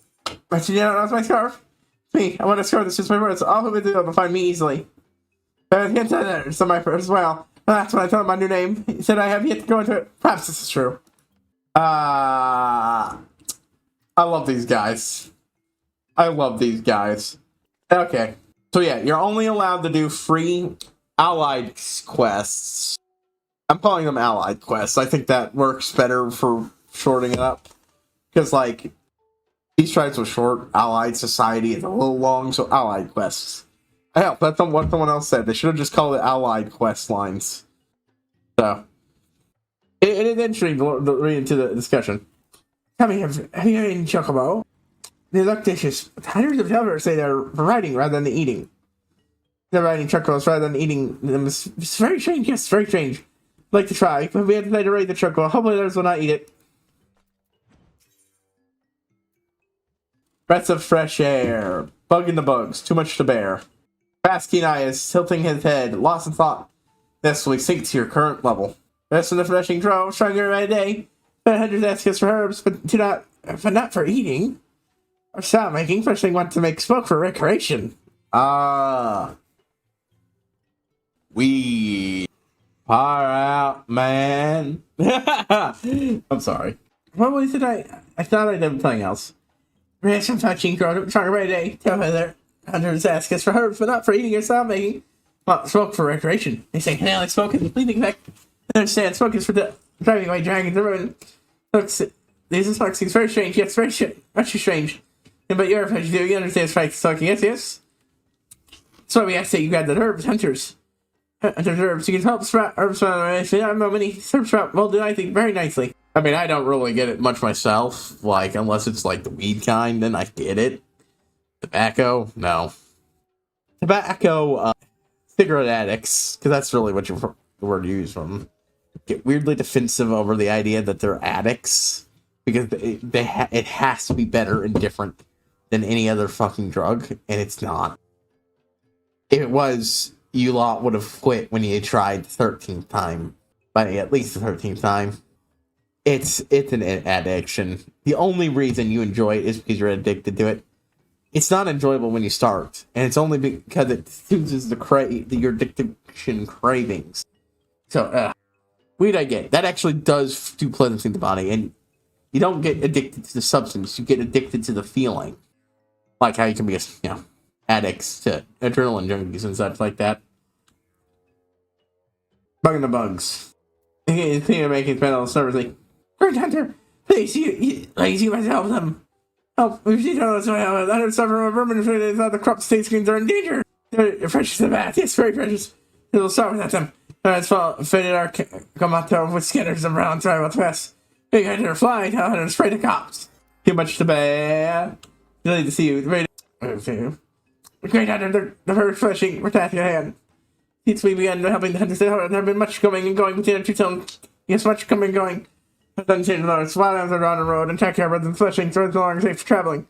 But you know, that's my scarf. Me, I want to scarf this just my words. All who will be able to find me easily. But I can't tell that so my first as well. That's when I told him my new name. He said I have yet to go into it. Perhaps this is true. I love these guys. Okay. So yeah, you're only allowed to do free allied quests. I'm calling them allied quests. I think that works better for shorting it up. Because, like, these tribes were short. Allied Society is a little long, so allied quests. Hell, that's what someone else said. They should have just called it allied quest lines. So, it is interesting to read into the discussion. Tell me, have you had any chocobo? They look delicious. Hundreds of developers say they're for riding rather than eating. They're riding chocobos rather than eating them. It's very strange. Yes, very strange. Like to try, but we had to later raid the chocobo. Hopefully others will not eat it. Breaths of fresh air. Bug in the bugs. Too much to bear. Fast Keen Eye is tilting his head. Lost in thought. This will sink to your current level. Rest from the refreshing drove. Stronger by day. Spend hundreds of asks for herbs, but not for eating. Or sound making. First thing, want to make smoke for recreation. We far out, man. I'm sorry. What was it? I thought I did something else. We had some touching growing stronger by day. Tell other hunters ask us for herbs, but not for eating or sound making. Well, smoke for recreation. They say, hey, like smoke is the fleeting effect. I understand smoke is for driving away dragons and ruin. These smoke seems very strange, yes, very much too strange. But you're a you do, you understand strike smoking, yes. So we ask that you grab the herbs, hunters. Hunters herbs, you can help sprout herbs from I don't know many herbs sprout well do I think very nicely. I mean, I don't really get it much myself, like, unless it's like the weed kind, then I get it. Tobacco? No. Tobacco, cigarette addicts, because that's really what the word you use from, get weirdly defensive over the idea that they're addicts, because it has to be better and different than any other fucking drug, and it's not. If it was, you lot would have quit when you tried the 13th time, by at least the 13th time. It's an addiction. The only reason you enjoy it is because you're addicted to it. It's not enjoyable when you start, and it's only because it soothes your addiction cravings. So, weed I get. That actually does do pleasant things to the body, and you don't get addicted to the substance, you get addicted to the feeling. Like how you can be, addicts to adrenaline junkies and such like that. Bugging the bugs. He's making panel nervously. Great Hunter, please, you must help them. Help, we've seen all this way. I suffer from a vermin infected. The crop state screens are in danger. They're precious to the bath. Yes, very precious. It'll start without them. It's fitted our come out there with scanners and brown try what's best. Big Hunter fly, tell Hunter to spray the cops. Too much to bear. Delayed to see you. Great Hunter, the first fleshing, we're tapping your hand. Since we began helping the hunters, there have been much coming and going between our two towns. Yes, much coming and going. I've done change the Lord's wildlands are on the road and take care of brothers and fleshing, so it's no longer safe for traveling.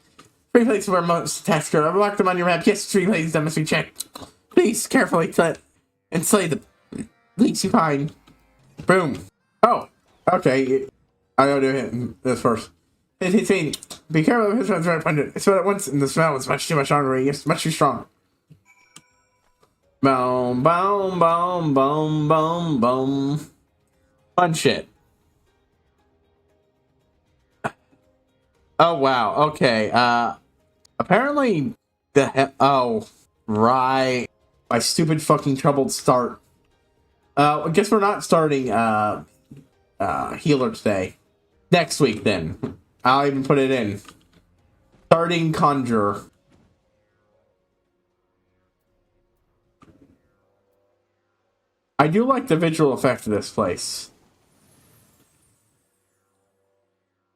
3 places where most attacks go. I've marked them on your map. Yes, 3 places that must be checked. Please, carefully, and slay them. Please, you find. Boom. Oh, okay. I gotta do this first. It's me. Be careful of his friends right behind it. It's at once, and the smell is much too much stronger. Yes, much too strong. Boom, boom, boom, boom, boom, boom. Fun shit. Oh, wow. Okay. Apparently, oh, right. My stupid fucking troubled start. I guess we're not starting, healer today. Next week, then. I'll even put it in. Starting conjure. I do like the visual effect of this place.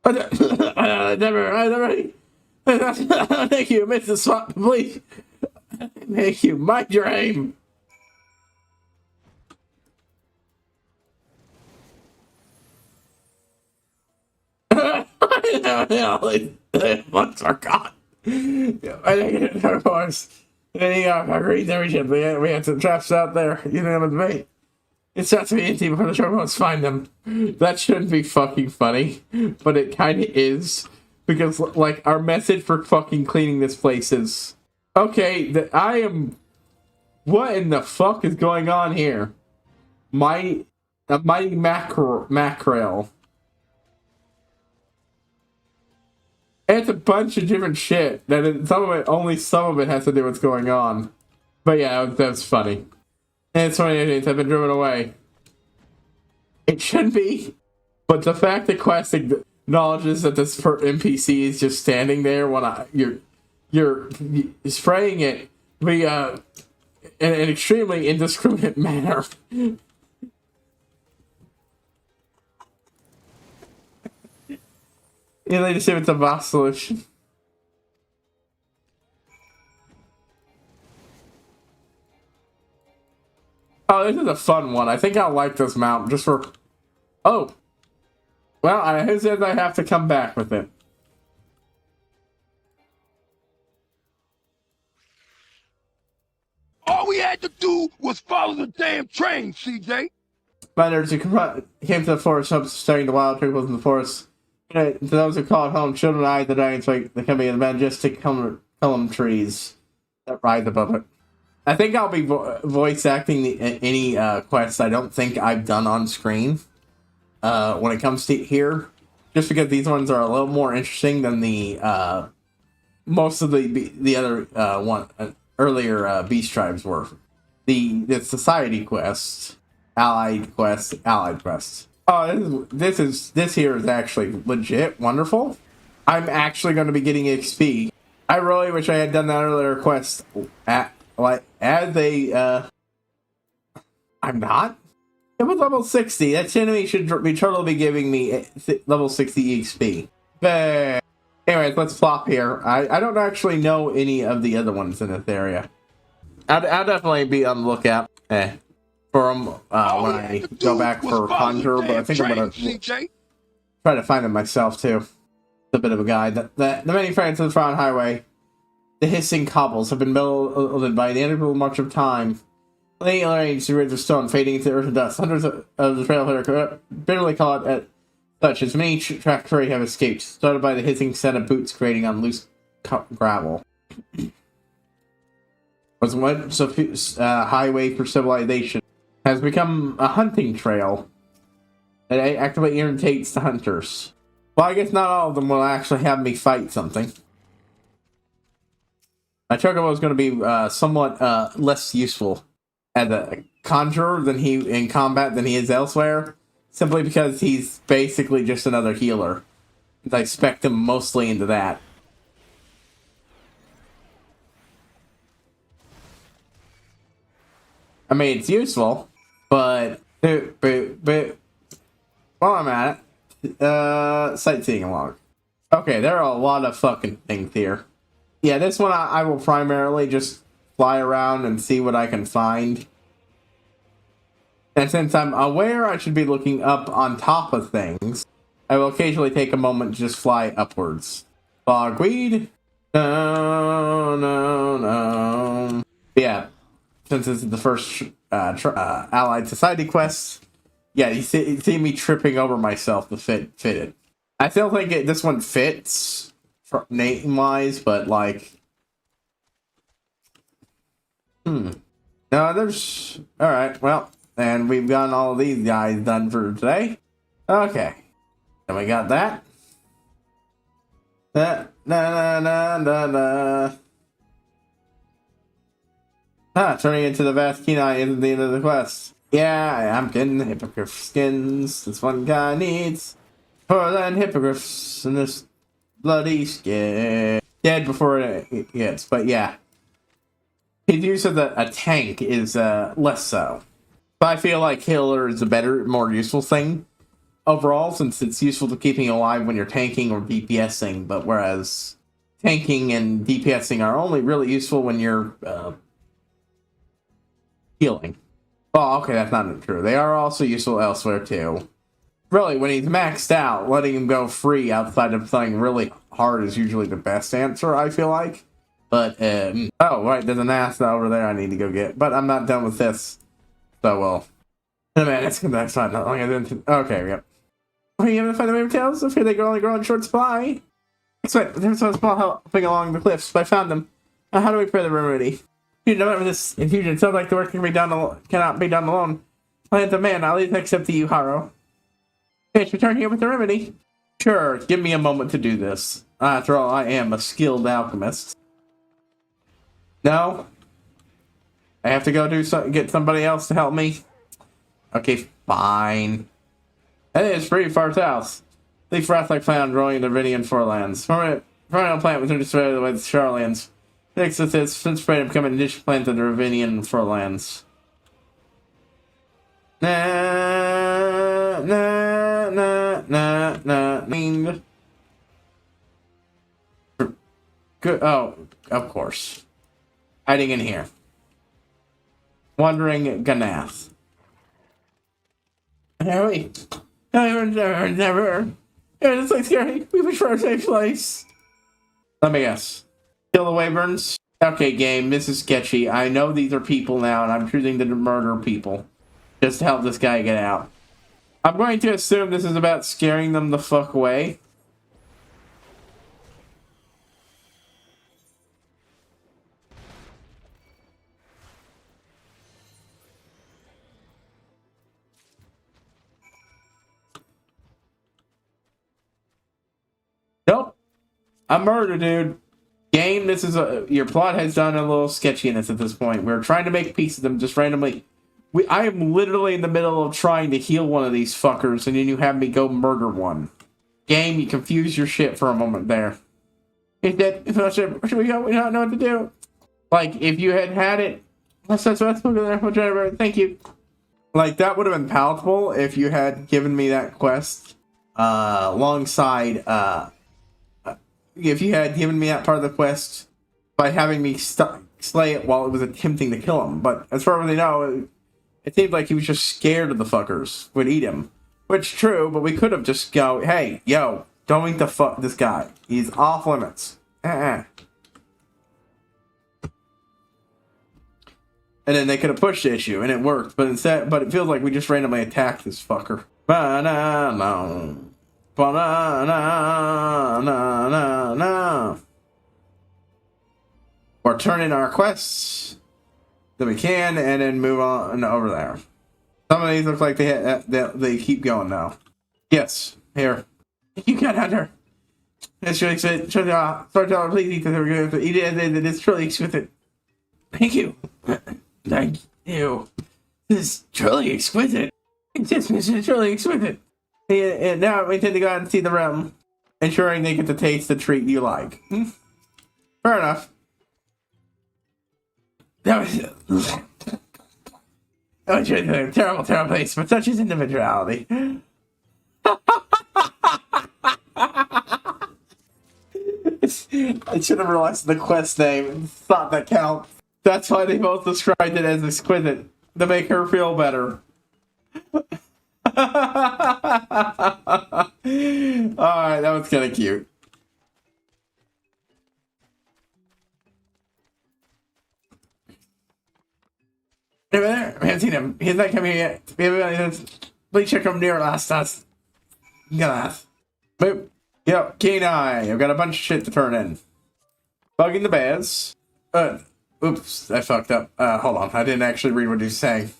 I never. Thank you, Mrs. Swap, please. Thank you. Mind your aim. Once are gone. I think it's of course. Any agreed every ship. We had some traps out there. You know them with bait. It's not to be empty before the showboats find them. That shouldn't be fucking funny, but it kind of is, because like our message for fucking cleaning this place is okay. I am. What in the fuck is going on here? Mighty mackerel. It's a bunch of different shit. Only some of it has to do with what's going on. But yeah, that's funny. And so many idiots have been driven away. It should be, but the fact that Quest acknowledges that this NPC is just standing there when you're spraying it via in an extremely indiscriminate manner. You need to see if it's a boss solution. Oh, this is a fun one. I think I'll like this mount just for... Oh! Well, who says I have to come back with it? All we had to do was follow the damn train, CJ. Miners who came to the forest, studying the wild creatures in the forest. To those who call it home, children eye the giants like the company of the majestic column trees that rise above it. I think I'll be voice acting any quests I don't think I've done on screen when it comes to here, just because these ones are a little more interesting than the most of the other earlier beast tribes were. The society quest, allied quest, allied quest. Oh, this here is actually legit wonderful. I'm actually going to be getting XP. I really wish I had done that earlier quest as a I'm not. It was level 60. That enemy should be totally giving me level 60 XP. But anyways, let's flop here. I don't actually know any of the other ones in this area. I'll definitely be on the lookout for them when I go back for Conjure, but I think I'm going to try to find them myself too. It's a bit of a guide. The many friends of the Frown Highway, the hissing cobbles have been melted by the inevitable march of time. Laying arranged the ridge of stone, fading into earth and dust. Hundreds of the trailhead bitterly caught at such as many track trade have escaped, started by the hissing set of boots grating on loose gravel. Was once a highway for civilization, has become a hunting trail that actively irritates the hunters. Well, I guess not all of them will actually have me fight something. My Chocobo is going to be somewhat less useful as a conjurer than in combat than he is elsewhere, simply because he's basically just another healer. I spec him mostly into that. I mean, it's useful, but while I'm at it, sightseeing along. Okay, there are a lot of fucking things here. Yeah, this one I will primarily just fly around and see what I can find. And since I'm aware I should be looking up on top of things, I will occasionally take a moment to just fly upwards. Bogweed? No. Yeah, since this is the first Allied Society quest, yeah, you see me tripping over myself to fit it. I still think this one fits name-wise, but like... No, there's... Alright, well, and we've gotten all of these guys done for today. Okay. And we got that. Turning into the vast Kenai isn't the end of the quest. Yeah, I'm getting the hippogriff skins. This one guy needs 4 land hippogriffs in this bloody skin. Dead before it hits, but yeah. His use of a tank is less so. But I feel like healer is a better, more useful thing overall, since it's useful to keeping alive when you're tanking or DPSing, but whereas tanking and DPSing are only really useful when you're healing. Well, okay, that's not true. They are also useful elsewhere too. Really, when he's maxed out, letting him go free outside of playing really hard is usually the best answer, I feel like. But, oh, right, there's an ass over there I need to go get. But I'm not done with this. So, well. Man, that's not long I didn't. Okay, yep. Oh, you haven't found the raven tails? I fear they only grow in short supply. Expect there's a small helping along the cliffs, but I found them. Now, how do we prepare the remedy? You know, this infusion sounds like the work cannot be done alone. Plan the man, I'll even accept the Yuharo. Okay, return here with the remedy. Sure, give me a moment to do this. After all, I am a skilled alchemist. No? I have to go get somebody else to help me? Okay, fine. That is pretty far south. Leaf wrath-like plant growing in the Viridian forelands. Perennial plant within the spread with Charlands. Next with its since spread and become an additional plant of the Ravinian forelands. Good. Oh, of course. Hiding in here. Wandering Ganath. Harry. Never. Yeah, this looks scary. We wish for a safe place. Let me guess. Kill the wyverns? Okay, game, this is sketchy. I know these are people now, and I'm choosing to murder people. Just to help this guy get out. I'm going to assume this is about scaring them the fuck away. A murder, dude. Game, this is your plot has done a little sketchiness at this point. We're trying to make peace with them just randomly. I am literally in the middle of trying to heal one of these fuckers, and then you have me go murder one. Game, you confuse your shit for a moment there. Is that, should we go? We don't know what to do. Like, if you had it, let's look at that. Thank you. Like, that would have been palatable if you had given me that quest alongside, if you had given me that part of the quest by having me slay it while it was attempting to kill him. But as far as I know, it seemed like he was just scared of the fuckers, would eat him. Which is true, but we could have just go, hey, yo, don't eat this guy. He's off limits. And then they could have pushed the issue, and it worked. But it feels like we just randomly attacked this fucker. Ba-na-na. Ba-na-na-na-na-na. Or turn in our quests that we can, and then move on over there. Some of these look like they keep going now. Yes, here. You can't enter. It's really exquisite. Storyteller, please eat this. We're going to eat it, and it's truly exquisite. Thank you. Thank you. This is truly exquisite. It's truly exquisite. And now we intend to go out and see the realm, ensuring they get to taste the treat you like. Fair enough. That was really a terrible, terrible place, but such is individuality. I should have realized the quest name and thought that counts. That's why they both described it as exquisite, to make her feel better. Alright, that was kind of cute. Over there? We haven't seen him. He's not coming here yet. Please check him near last us. Boop. Yep, Kenai. I've got a bunch of shit to turn in. Bugging the bears. Oops, I fucked up. Hold on. I didn't actually read what he was saying.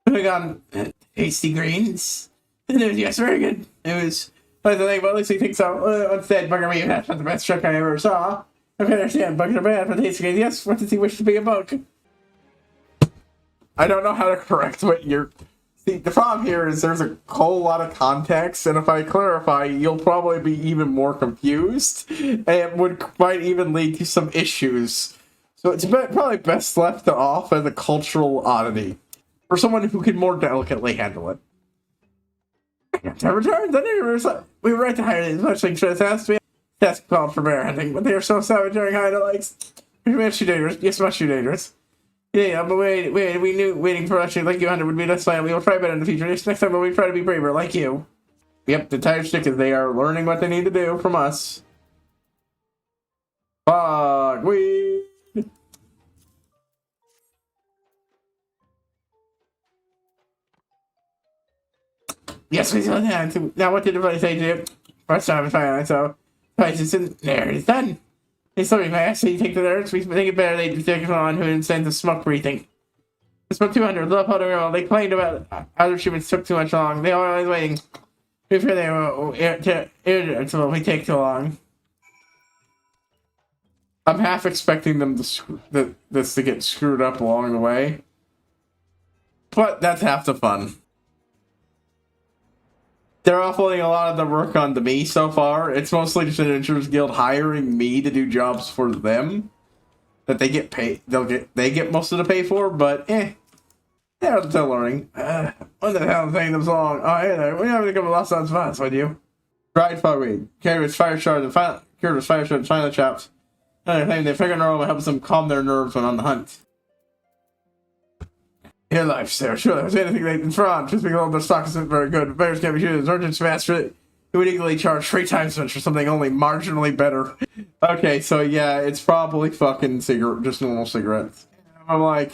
Moving on. Tasty greens. Yes, very good. It was. But the thing, well, at least he thinks so. Instead, Bugger me, that's not the best truck I ever saw. I can understand. Bugs are bad for tasty greens. Yes, what does he wish to be a bug? I don't know how to correct what you're. See, the problem here is there's a whole lot of context, and if I clarify, you'll probably be even more confused, and it might even lead to some issues. So it's probably best left off as a cultural oddity for someone who can more delicately handle it. We were right to hire these much things for this house. That's called for bear hunting, but they are so savage during hideout lakes. Much too dangerous. Yes, much too dangerous. Yeah, but we knew waiting for us like you 100 would be less fun. We will try better in the future. Next time we'll try to be braver, like you. Yep, the entire shtick is they are learning what they need to do from us. Fuck, we. Yes, we saw that. Now, what did everybody say to you? First time I found out, so. There, it's done. Hey, sorry, may I actually take the nerds? We think it better they take it on who incense the smoke breathing. It's about 200, love how they complained about other shipments took too much long. They are always waiting. Before they will we take too long. I'm half expecting them to this to get screwed up along the way. But that's half the fun. They're offloading a lot of the work onto me so far. It's mostly just an Adventurers Guild hiring me to do jobs for them that they get paid. They get most of the pay for, but they're still learning. What the hell is taking them so long? Oh, hey there, we haven't become lost on spots, would you? Dried fogweed. Carried with fire shards and finally chops. Another thing, they figure neural helps them calm their nerves when on the hunt. Your life, sir. Sure, if there's anything they can front, just because their stock isn't very good. Bears can't be choosers. Urgent's faster. It would equally charge 3 times as much for something only marginally better. Okay, so yeah, it's probably fucking just normal cigarettes. I'm like,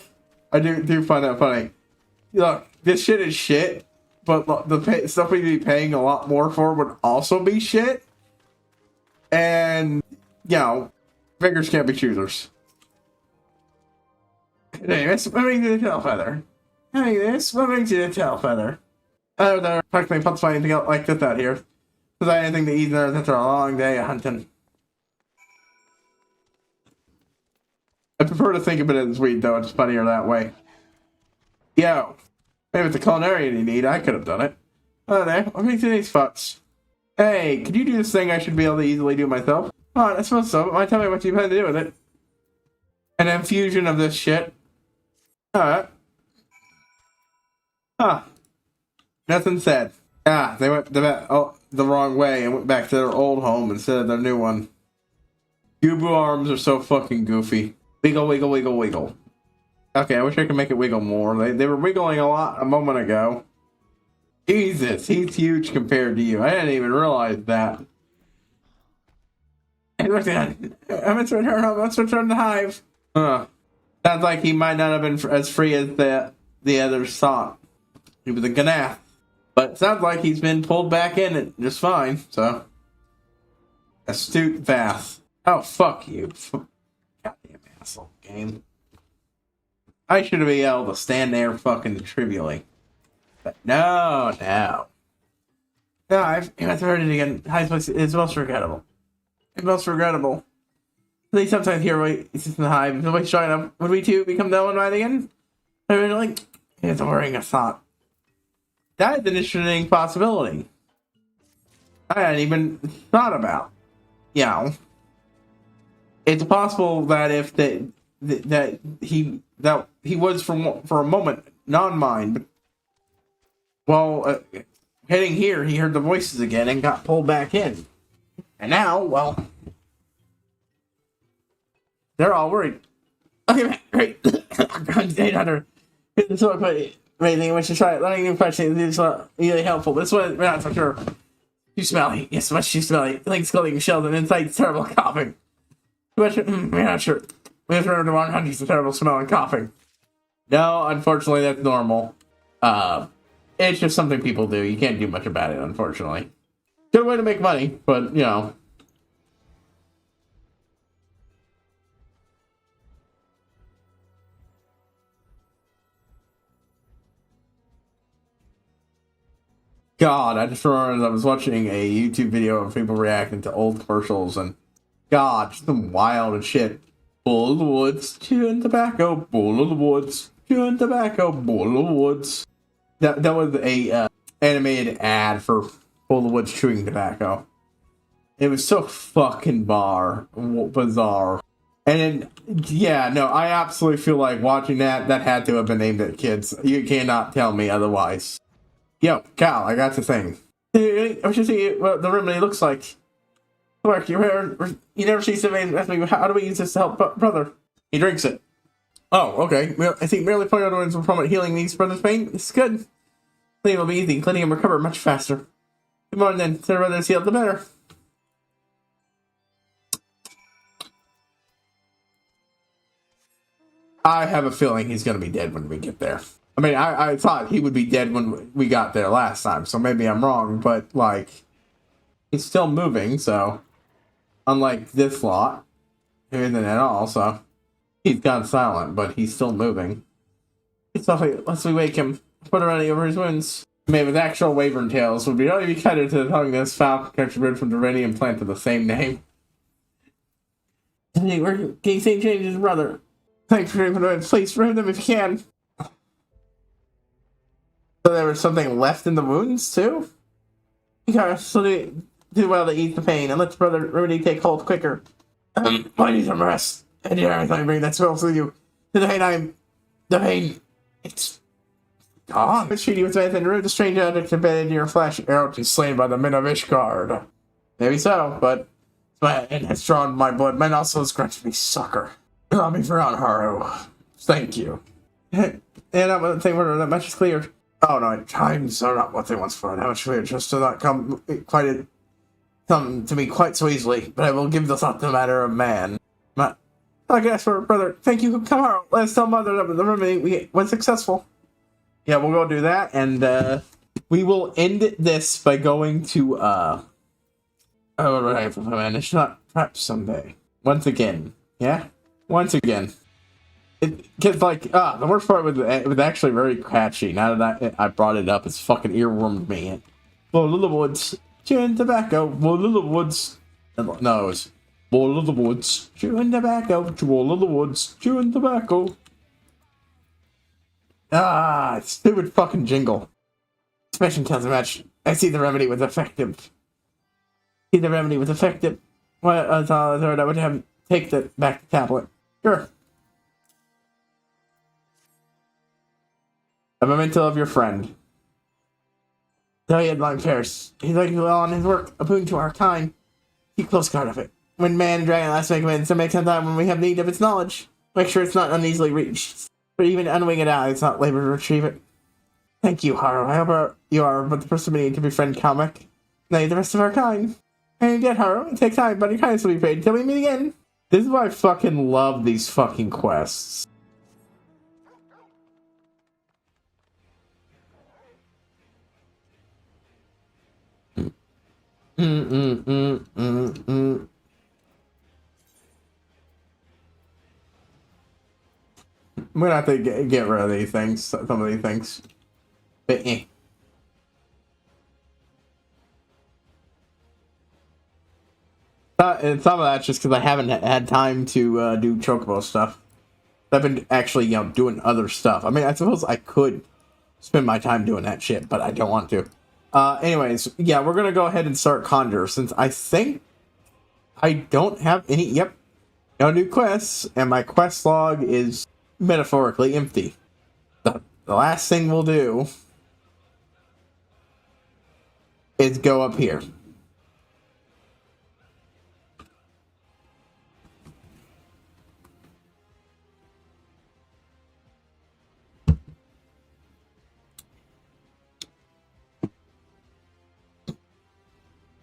I do find that funny. Look, this shit is shit, but the stuff we'd be paying a lot more for would also be shit. And, you know, beggars can't be choosers. Anyways, what brings you to tail feather? Anyways, what brings you to tail feather? Practically puts anything out like this out here. without anything to eat there after a long day of hunting. I prefer to think of it as sweet, though. It's funnier that way. Yo, maybe it's a culinary you need. I could have done it. Oh, there. What makes these fucks? Hey, could you do this thing I should be able to easily do myself? Oh, I suppose so, but why tell me what you plan to do with it? An infusion of this shit. Alright. Huh. Nothing said. Ah, they went the wrong way and went back to their old home instead of their new one. Goobu arms are so fucking goofy. Wiggle, wiggle, wiggle, wiggle. Okay, I wish I could make it wiggle more. They were wiggling a lot a moment ago. Jesus, he's huge compared to you. I didn't even realize that. Hey, look at that. I'm to return home. Let's return the hive. Sounds like he might not have been as free as the others thought. He was a Ganath. But it sounds like he's been pulled back in it just fine, so. Astute Vath. Oh, fuck you. Goddamn asshole game. I should have been able to stand there fucking trivially. But no. No, I've heard it again. It's most regrettable. It's most regrettable. They sometimes hear it's just in the hive. Nobody's showing up. Would we two become no one right again? I mean, like, it's worrying a thought. That is an interesting possibility. I hadn't even thought about. You know, it's possible that if that he was for a moment non-mind. Well, heading here, he heard the voices again and got pulled back in. And now, well, they're all worried. Okay, great. 800. This one, anything we should try it. Learning new questions is really helpful. This one, we're not so sure. Too smelly. Yes, much too smelly. Legs clothing shells and inside terrible coughing. We're not sure. We have to remember the 100s of terrible smell and coughing. No, unfortunately, that's normal. It's just something people do. You can't do much about it, unfortunately. Good way to make money, but, you know. God, I just remembered I was watching a YouTube video of people reacting to old commercials, and God, just some wild shit. Bull of the woods, chewing tobacco. Bull of the woods, chewing tobacco. Bull of the woods. That was a animated ad for Bull of the Woods chewing tobacco. It was so fucking bizarre. And then, yeah, no, I absolutely feel like watching that had to have been aimed at kids. You cannot tell me otherwise. Yo, Cal, I got the thing. I should see what the remedy looks like. Look, you never see somebody ask me, how do we use this to help brother? He drinks it. Oh, okay. Well, I think merely putting other ones will promote healing these brother's pain. It's good. Cleaning will be easy. Cleaning him recover much faster. Come on then. The brother's healed, the better. I have a feeling he's going to be dead when we get there. I mean, I thought he would be dead when we got there last time, so maybe I'm wrong, but, like, he's still moving, so, unlike this lot, he isn't at all, so, he's gone silent, but he's still moving. It's lovely, unless we wake him, put a running over his wounds. Made with actual wyvern tails, would be really kinder to the tongue this foul country bird from the Duranium plant of the same name. We're getting same change his brother. Thanks for him, please remove them if you can. So there was something left in the wounds, too? Okay, so do well to ease the pain, and let the brother remedy take hold quicker. I need some rest. And you every time you bring that spell to you. The pain, it's gone. Let's treat you with faith and remove the strange object embedded in your flesh. Arrow to be slain by the men of Ishgard. Maybe so, but my hand has drawn my blood. Man also has granted me succor. Allow me for Haru. Thank you. And that one thing where that much is cleared. Oh no, times are not what they once were. How much clear just to not come to me quite so easily. But I will give the thought the matter of man. I guess for brother. Thank you. Come on, let's tell mother that the remedy was successful. Yeah, we'll go do that, and we will end this by going to oh right, if I manage not perhaps someday. Once again. Yeah? Once again. Because, like, the worst part was it was actually very catchy. Now that I brought it up, it's fucking earwormed me. Bull of the woods, chewing tobacco, wool of the woods. No, it's wool of the woods, chewing tobacco, wool of the woods, chewing tobacco. Ah, stupid fucking jingle. Expression tells a match. I see the remedy was effective. See the remedy was effective. Well, I thought I would have take the back the tablet. Sure. A memento of your friend. Though he had long perished, he's like well on his work, a boon to our kind. Keep close guard of it. When man and dragon last make amends, so make some time when we have need of its knowledge. Make sure it's not uneasily reached. But even unwinged out, it's not labor to retrieve it. Thank you, Haru. I hope you are but the person we need to befriend comic. Nay, the rest of our kind. And yet, Haru, it takes time, but your kindness will be paid until we meet again. This is why I fucking love these fucking quests. We're gonna have to get rid of these things, some of these things. But, and some of that's just because I haven't had time to do Chocobo stuff. I've been actually, doing other stuff. I mean, I suppose I could spend my time doing that shit, but I don't want to. Anyways, yeah, we're gonna go ahead and start Conjure, since I think I don't have any, no new quests, and my quest log is metaphorically empty. The last thing we'll do is go up here.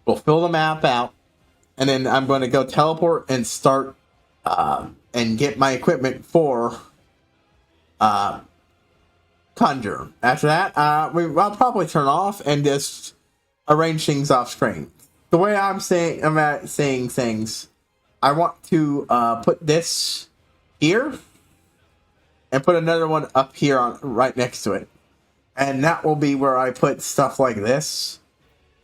We'll fill the map out, and then I'm going to go teleport and start and get my equipment for Conjure. After that, I'll probably turn off and just arrange things off screen. The way I'm saying things, I want to put this here and put another one up here right next to it, and that will be where I put stuff like this.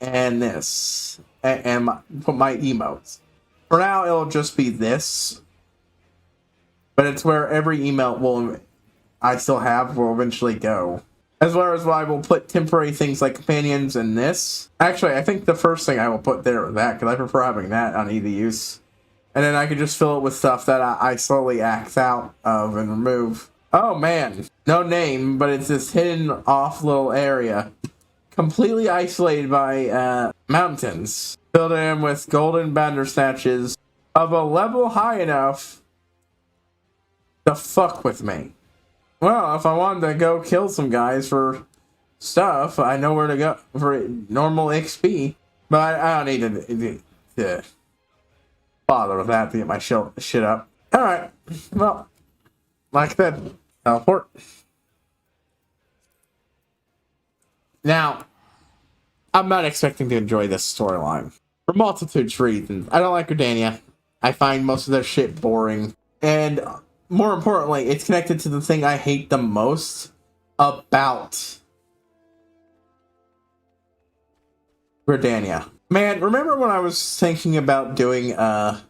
And this, and put my emotes. For now, it'll just be this, but it's where every emote I still have will eventually go. As well as why we'll put temporary things like companions in this. Actually, I think the first thing I will put there is that, because I prefer having that on easy use. And then I can just fill it with stuff that I slowly axe out of and remove. Oh man, no name, but it's this hidden off little area. Completely isolated by mountains, filled in with golden bandersnatches of a level high enough to fuck with me. Well, if I wanted to go kill some guys for stuff, I know where to go for normal XP, but I don't need to bother with that to get my shit up. Alright, well, like that, teleport. Now, I'm not expecting to enjoy this storyline. For multitudes of reasons. I don't like Gridania. I find most of their shit boring. And, more importantly, it's connected to the thing I hate the most about Gridania. Man, remember when I was thinking about doing, and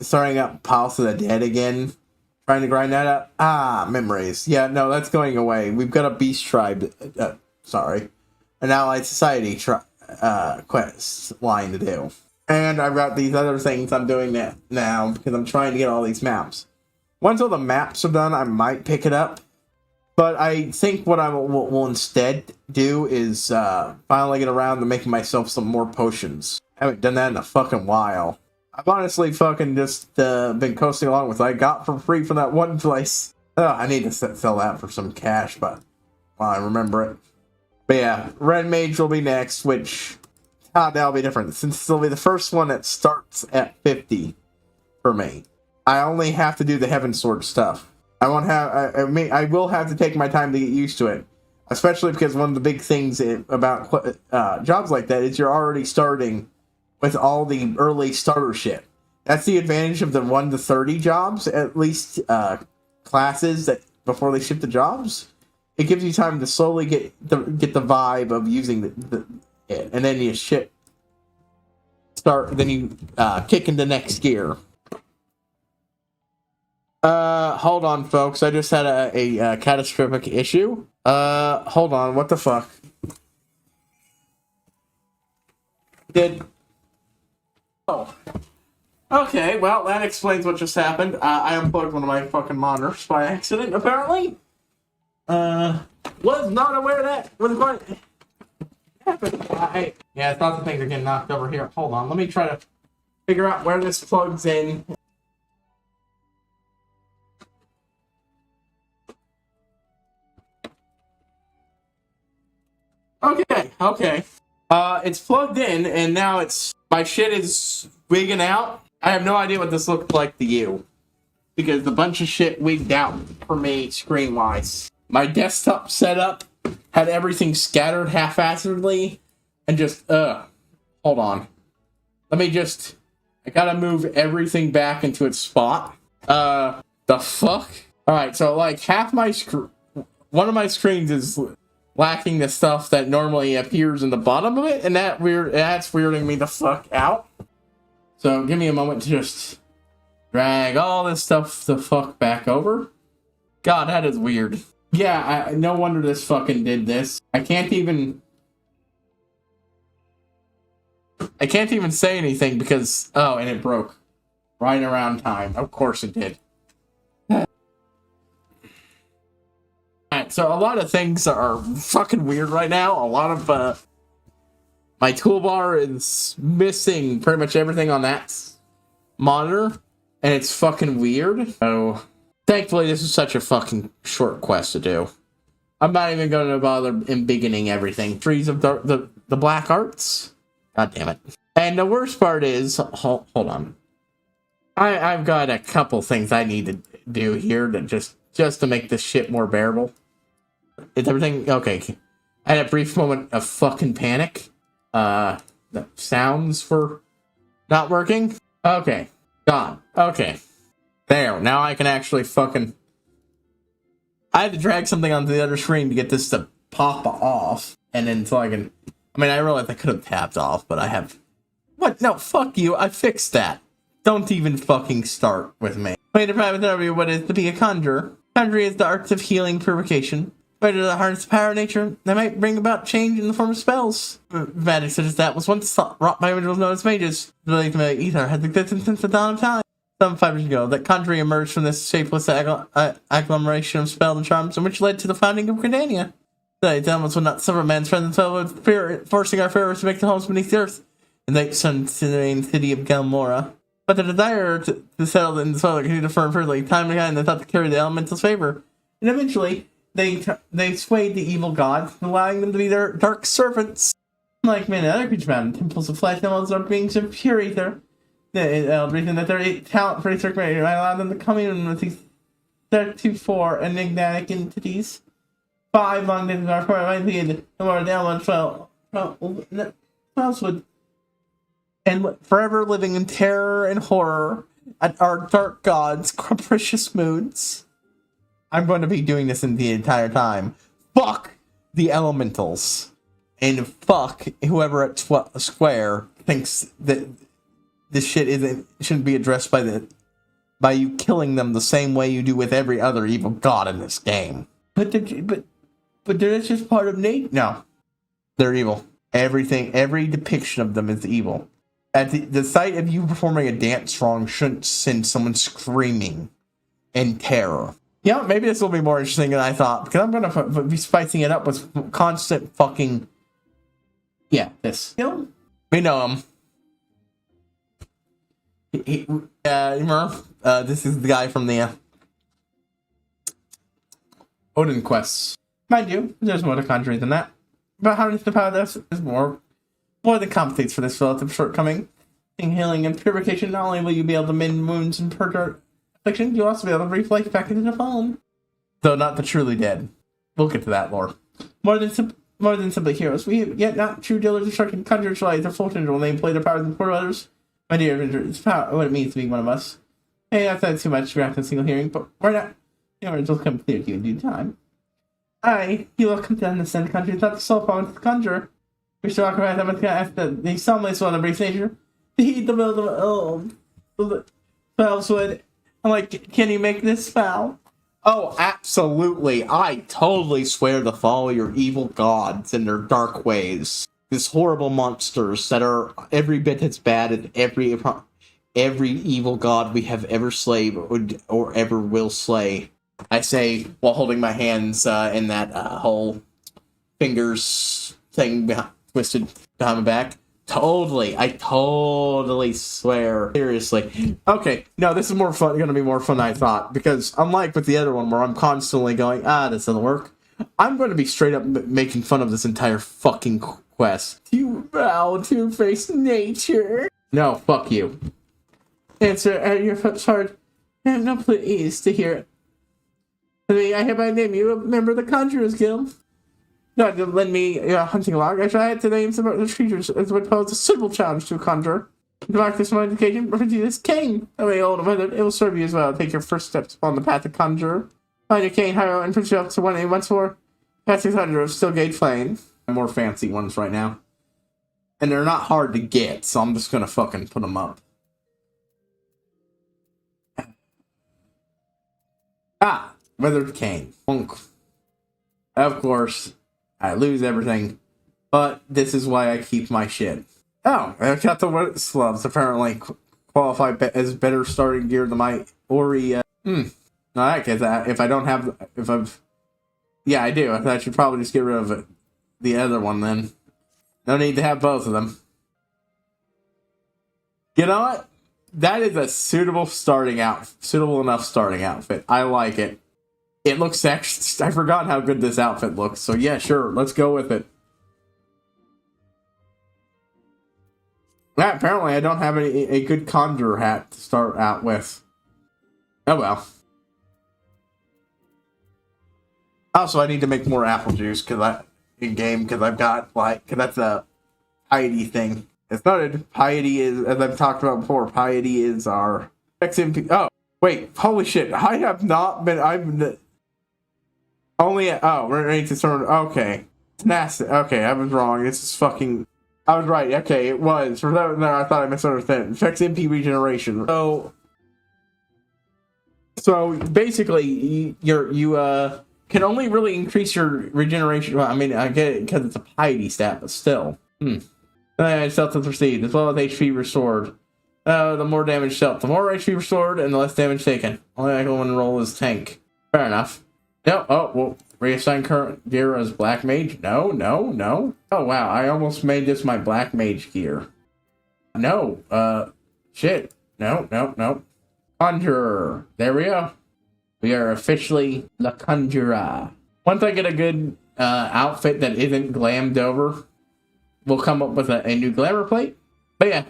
starting up Palace of the Dead again? Trying to grind that up? Ah, memories. Yeah, no, that's going away. We've got a Beast Tribe, an Allied Society quest line to do. And I've got these other things I'm doing that now, because I'm trying to get all these maps. Once all the maps are done, I might pick it up. But I think what I will instead do is finally get around to making myself some more potions. I haven't done that in a fucking while. I've honestly fucking just been coasting along with what I got for free from that one place. I need to sell that for some cash, but I remember it. But yeah, Red Mage will be next, which that'll be different, since it'll be the first one that starts at 50 for me. I only have to do the Heaven Sword stuff. I will have to take my time to get used to it, especially because one of the big things about jobs like that is you're already starting with all the early starter shit. That's the advantage of the 1 to 30 jobs, at least classes that before they ship the jobs, it gives you time to slowly get the vibe of using it, and then you then you kick into next gear. Hold on, folks. I just had a catastrophic issue. Hold on. What the fuck? Oh. Okay, well, that explains what just happened. I unplugged one of my fucking monitors by accident, apparently. Was not aware that was going to happen. Yeah, I thought the things are getting knocked over here. Hold on, let me try to figure out where this plugs in. Okay. It's plugged in, and now my shit is wigging out. I have no idea what this looked like to you, because a bunch of shit wigged out for me screen-wise. My desktop setup had everything scattered haphazardly, and just, hold on. I gotta move everything back into its spot. The fuck? Alright, so like one of my screens is lacking the stuff that normally appears in the bottom of it, and that's weirding me the fuck out. So give me a moment to just drag all this stuff the fuck back over. God, that is weird. Yeah, no wonder this fucking did this. I can't even say anything because, oh, and it broke right around time. Of course it did. Alright, so a lot of things are fucking weird right now. A lot of, my toolbar is missing pretty much everything on that monitor, and it's fucking weird. So, thankfully, this is such a fucking short quest to do. I'm not even going to bother embiggening everything. Trees of the black arts. God damn it. And the worst part is, hold on. I've got a couple things I need to do here to just to make this shit more bearable. Is everything okay? I had a brief moment of fucking panic. The sounds were not working. Okay. Gone. Okay. There. Now I can actually fucking... I had to drag something onto the other screen to get this to pop off. And then so I can... I mean, I realized I could have tapped off, but I have... What? No, fuck you. I fixed that. Don't even fucking start with me. Wait, if I would tell you what it is to be a conjurer. Conjuring is the arts of healing purification. Whether the harness the power of nature, they might bring about change in the form of spells. Magic such as that was once thought, wrought by individuals known as mages. Relating to ether has existed since the dawn of time. Some 5 years ago, that conjuring emerged from this shapeless agglomeration of spells and charms, and which led to the founding of Gridania. Today, the elements would not suffer man's presence, with fear, forcing our pharaohs to make their homes beneath the earth, in the sun-serene city of Galmora. But the desire to settle in the soil continued to firm furtherly, time and again, they thought to carry the elemental's favor. And eventually, they swayed the evil gods, allowing them to be their dark servants. Like many other creatures found in temples of flesh, animals are beings of pure ether. The reason that their talent for circulating might allow them to commune with these 34 enigmatic entities. 5 long days are might lead the more downward would and forever living in terror and horror at our dark gods' capricious moods. I'm going to be doing this in the entire time. Fuck the elementals. And fuck whoever at Square thinks that this shit shouldn't be addressed by you killing them the same way you do with every other evil god in this game. But they're just part of nature. No. They're evil. Every depiction of them is evil. At the sight of you performing a dance wrong shouldn't send someone screaming in terror. Yeah, maybe this will be more interesting than I thought, because I'm going to be spicing it up with constant fucking... Yeah, this. We know him. Remember? This is the guy from the Odin quests. Mind you, there's more to conjuring than that. But how does the power of this is more than compensates for this relative shortcoming. In healing and purification, not only will you be able to mend wounds and purge affliction, you'll also be able to breathe life back into the fallen. Though not the truly dead. We'll get to that lore. More than simply heroes, we yet not true dealers of striking conjurers lies their full potential when they employ their powers and support others. My dear it's power what it means to be one of us. Hey, I've said too much to react to a single hearing, but we're not. The words will come clear to you in due time. Hi, you welcome to understand the country. It's not the sole point of the conjurer. We should talk about the someplace on the brief nature. To heat the build of the spells would. I'm like, can you make this spell? Oh, absolutely. I totally swear to follow your evil gods and their dark ways. These horrible monsters that are every bit as bad as every evil god we have ever slayed or ever will slay. I say while holding my hands in that whole fingers thing twisted behind my back. Totally, I totally swear. Seriously. Okay, no, this is gonna be more fun than I thought, because unlike with the other one where I'm constantly going, this doesn't work, I'm going to be straight up making fun of this entire fucking quest. You bow to face nature. No, fuck you. Answer at your foot's hard. I have no please to hear it. I hereby name you a member of the Conjurers Guild. Not to lend me a hunting log. I try to name some of the creatures as would pose a suitable challenge to a conjurer. To mark this modification, refer to this cane. That way, old and withered, it will serve you as well. Take your first steps upon the path of conjurer. Find your cane, hire and put yourself to one aim once more. Path to conjurer of Stillgate Plain. More fancy ones right now. And they're not hard to get, so I'm just gonna fucking put them up. Withered cane. Bonk. Of course, I lose everything, but this is why I keep my shit. Oh, I've got the wet gloves. Apparently qualify as better starting gear than my Ori. I guess if I don't have, yeah, I do. I should probably just get rid of it. The other one then. No need to have both of them. You know what? That is a suitable enough starting outfit. I like it. It looks actually, I forgot how good this outfit looks. So yeah, sure, let's go with it. Apparently I don't have a good conjurer hat to start out with. Oh well. Also, I need to make more apple juice because I've got that's a piety thing. It's noted, piety is, as I've talked about before, piety is our XMP. Oh, wait, holy shit! I have not been. We're ready to start. Okay, it's nasty. Okay, I was wrong. This is fucking. I was right. Okay, it was. For that, no, I thought I misunderstood. Affects MP regeneration. So basically, you can only really increase your regeneration. Well, I mean, I get it because it's a piety stat, but still. Stealth is received, as well as HP restored. The more damage dealt, the more HP restored, and the less damage taken. Only I can one roll is tank. Fair enough. No, well, reassign current gear as Black Mage? No. Oh, wow, I almost made this my Black Mage gear. No, shit. No. Conjurer. There we go. We are officially the Conjurer. Once I get a good outfit that isn't glammed over, we'll come up with a new glamour plate. But yeah,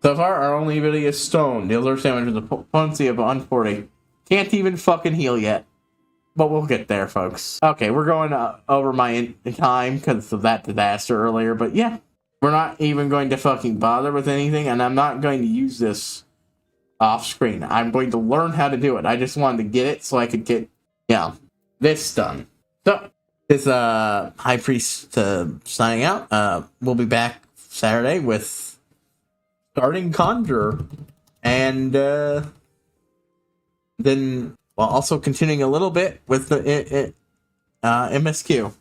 so far our only ability is Stone. Deals our damage with a potency of 140. Can't even fucking heal yet. But we'll get there, folks. Okay, we're going over my time because of that disaster earlier. But yeah, we're not even going to fucking bother with anything. And I'm not going to use this off screen. I'm going to learn how to do it. I just wanted to get it so I could get, this done. So, this HighPriest signing out. We'll be back Saturday with starting Conjurer. And then... while also continuing a little bit with the MSQ.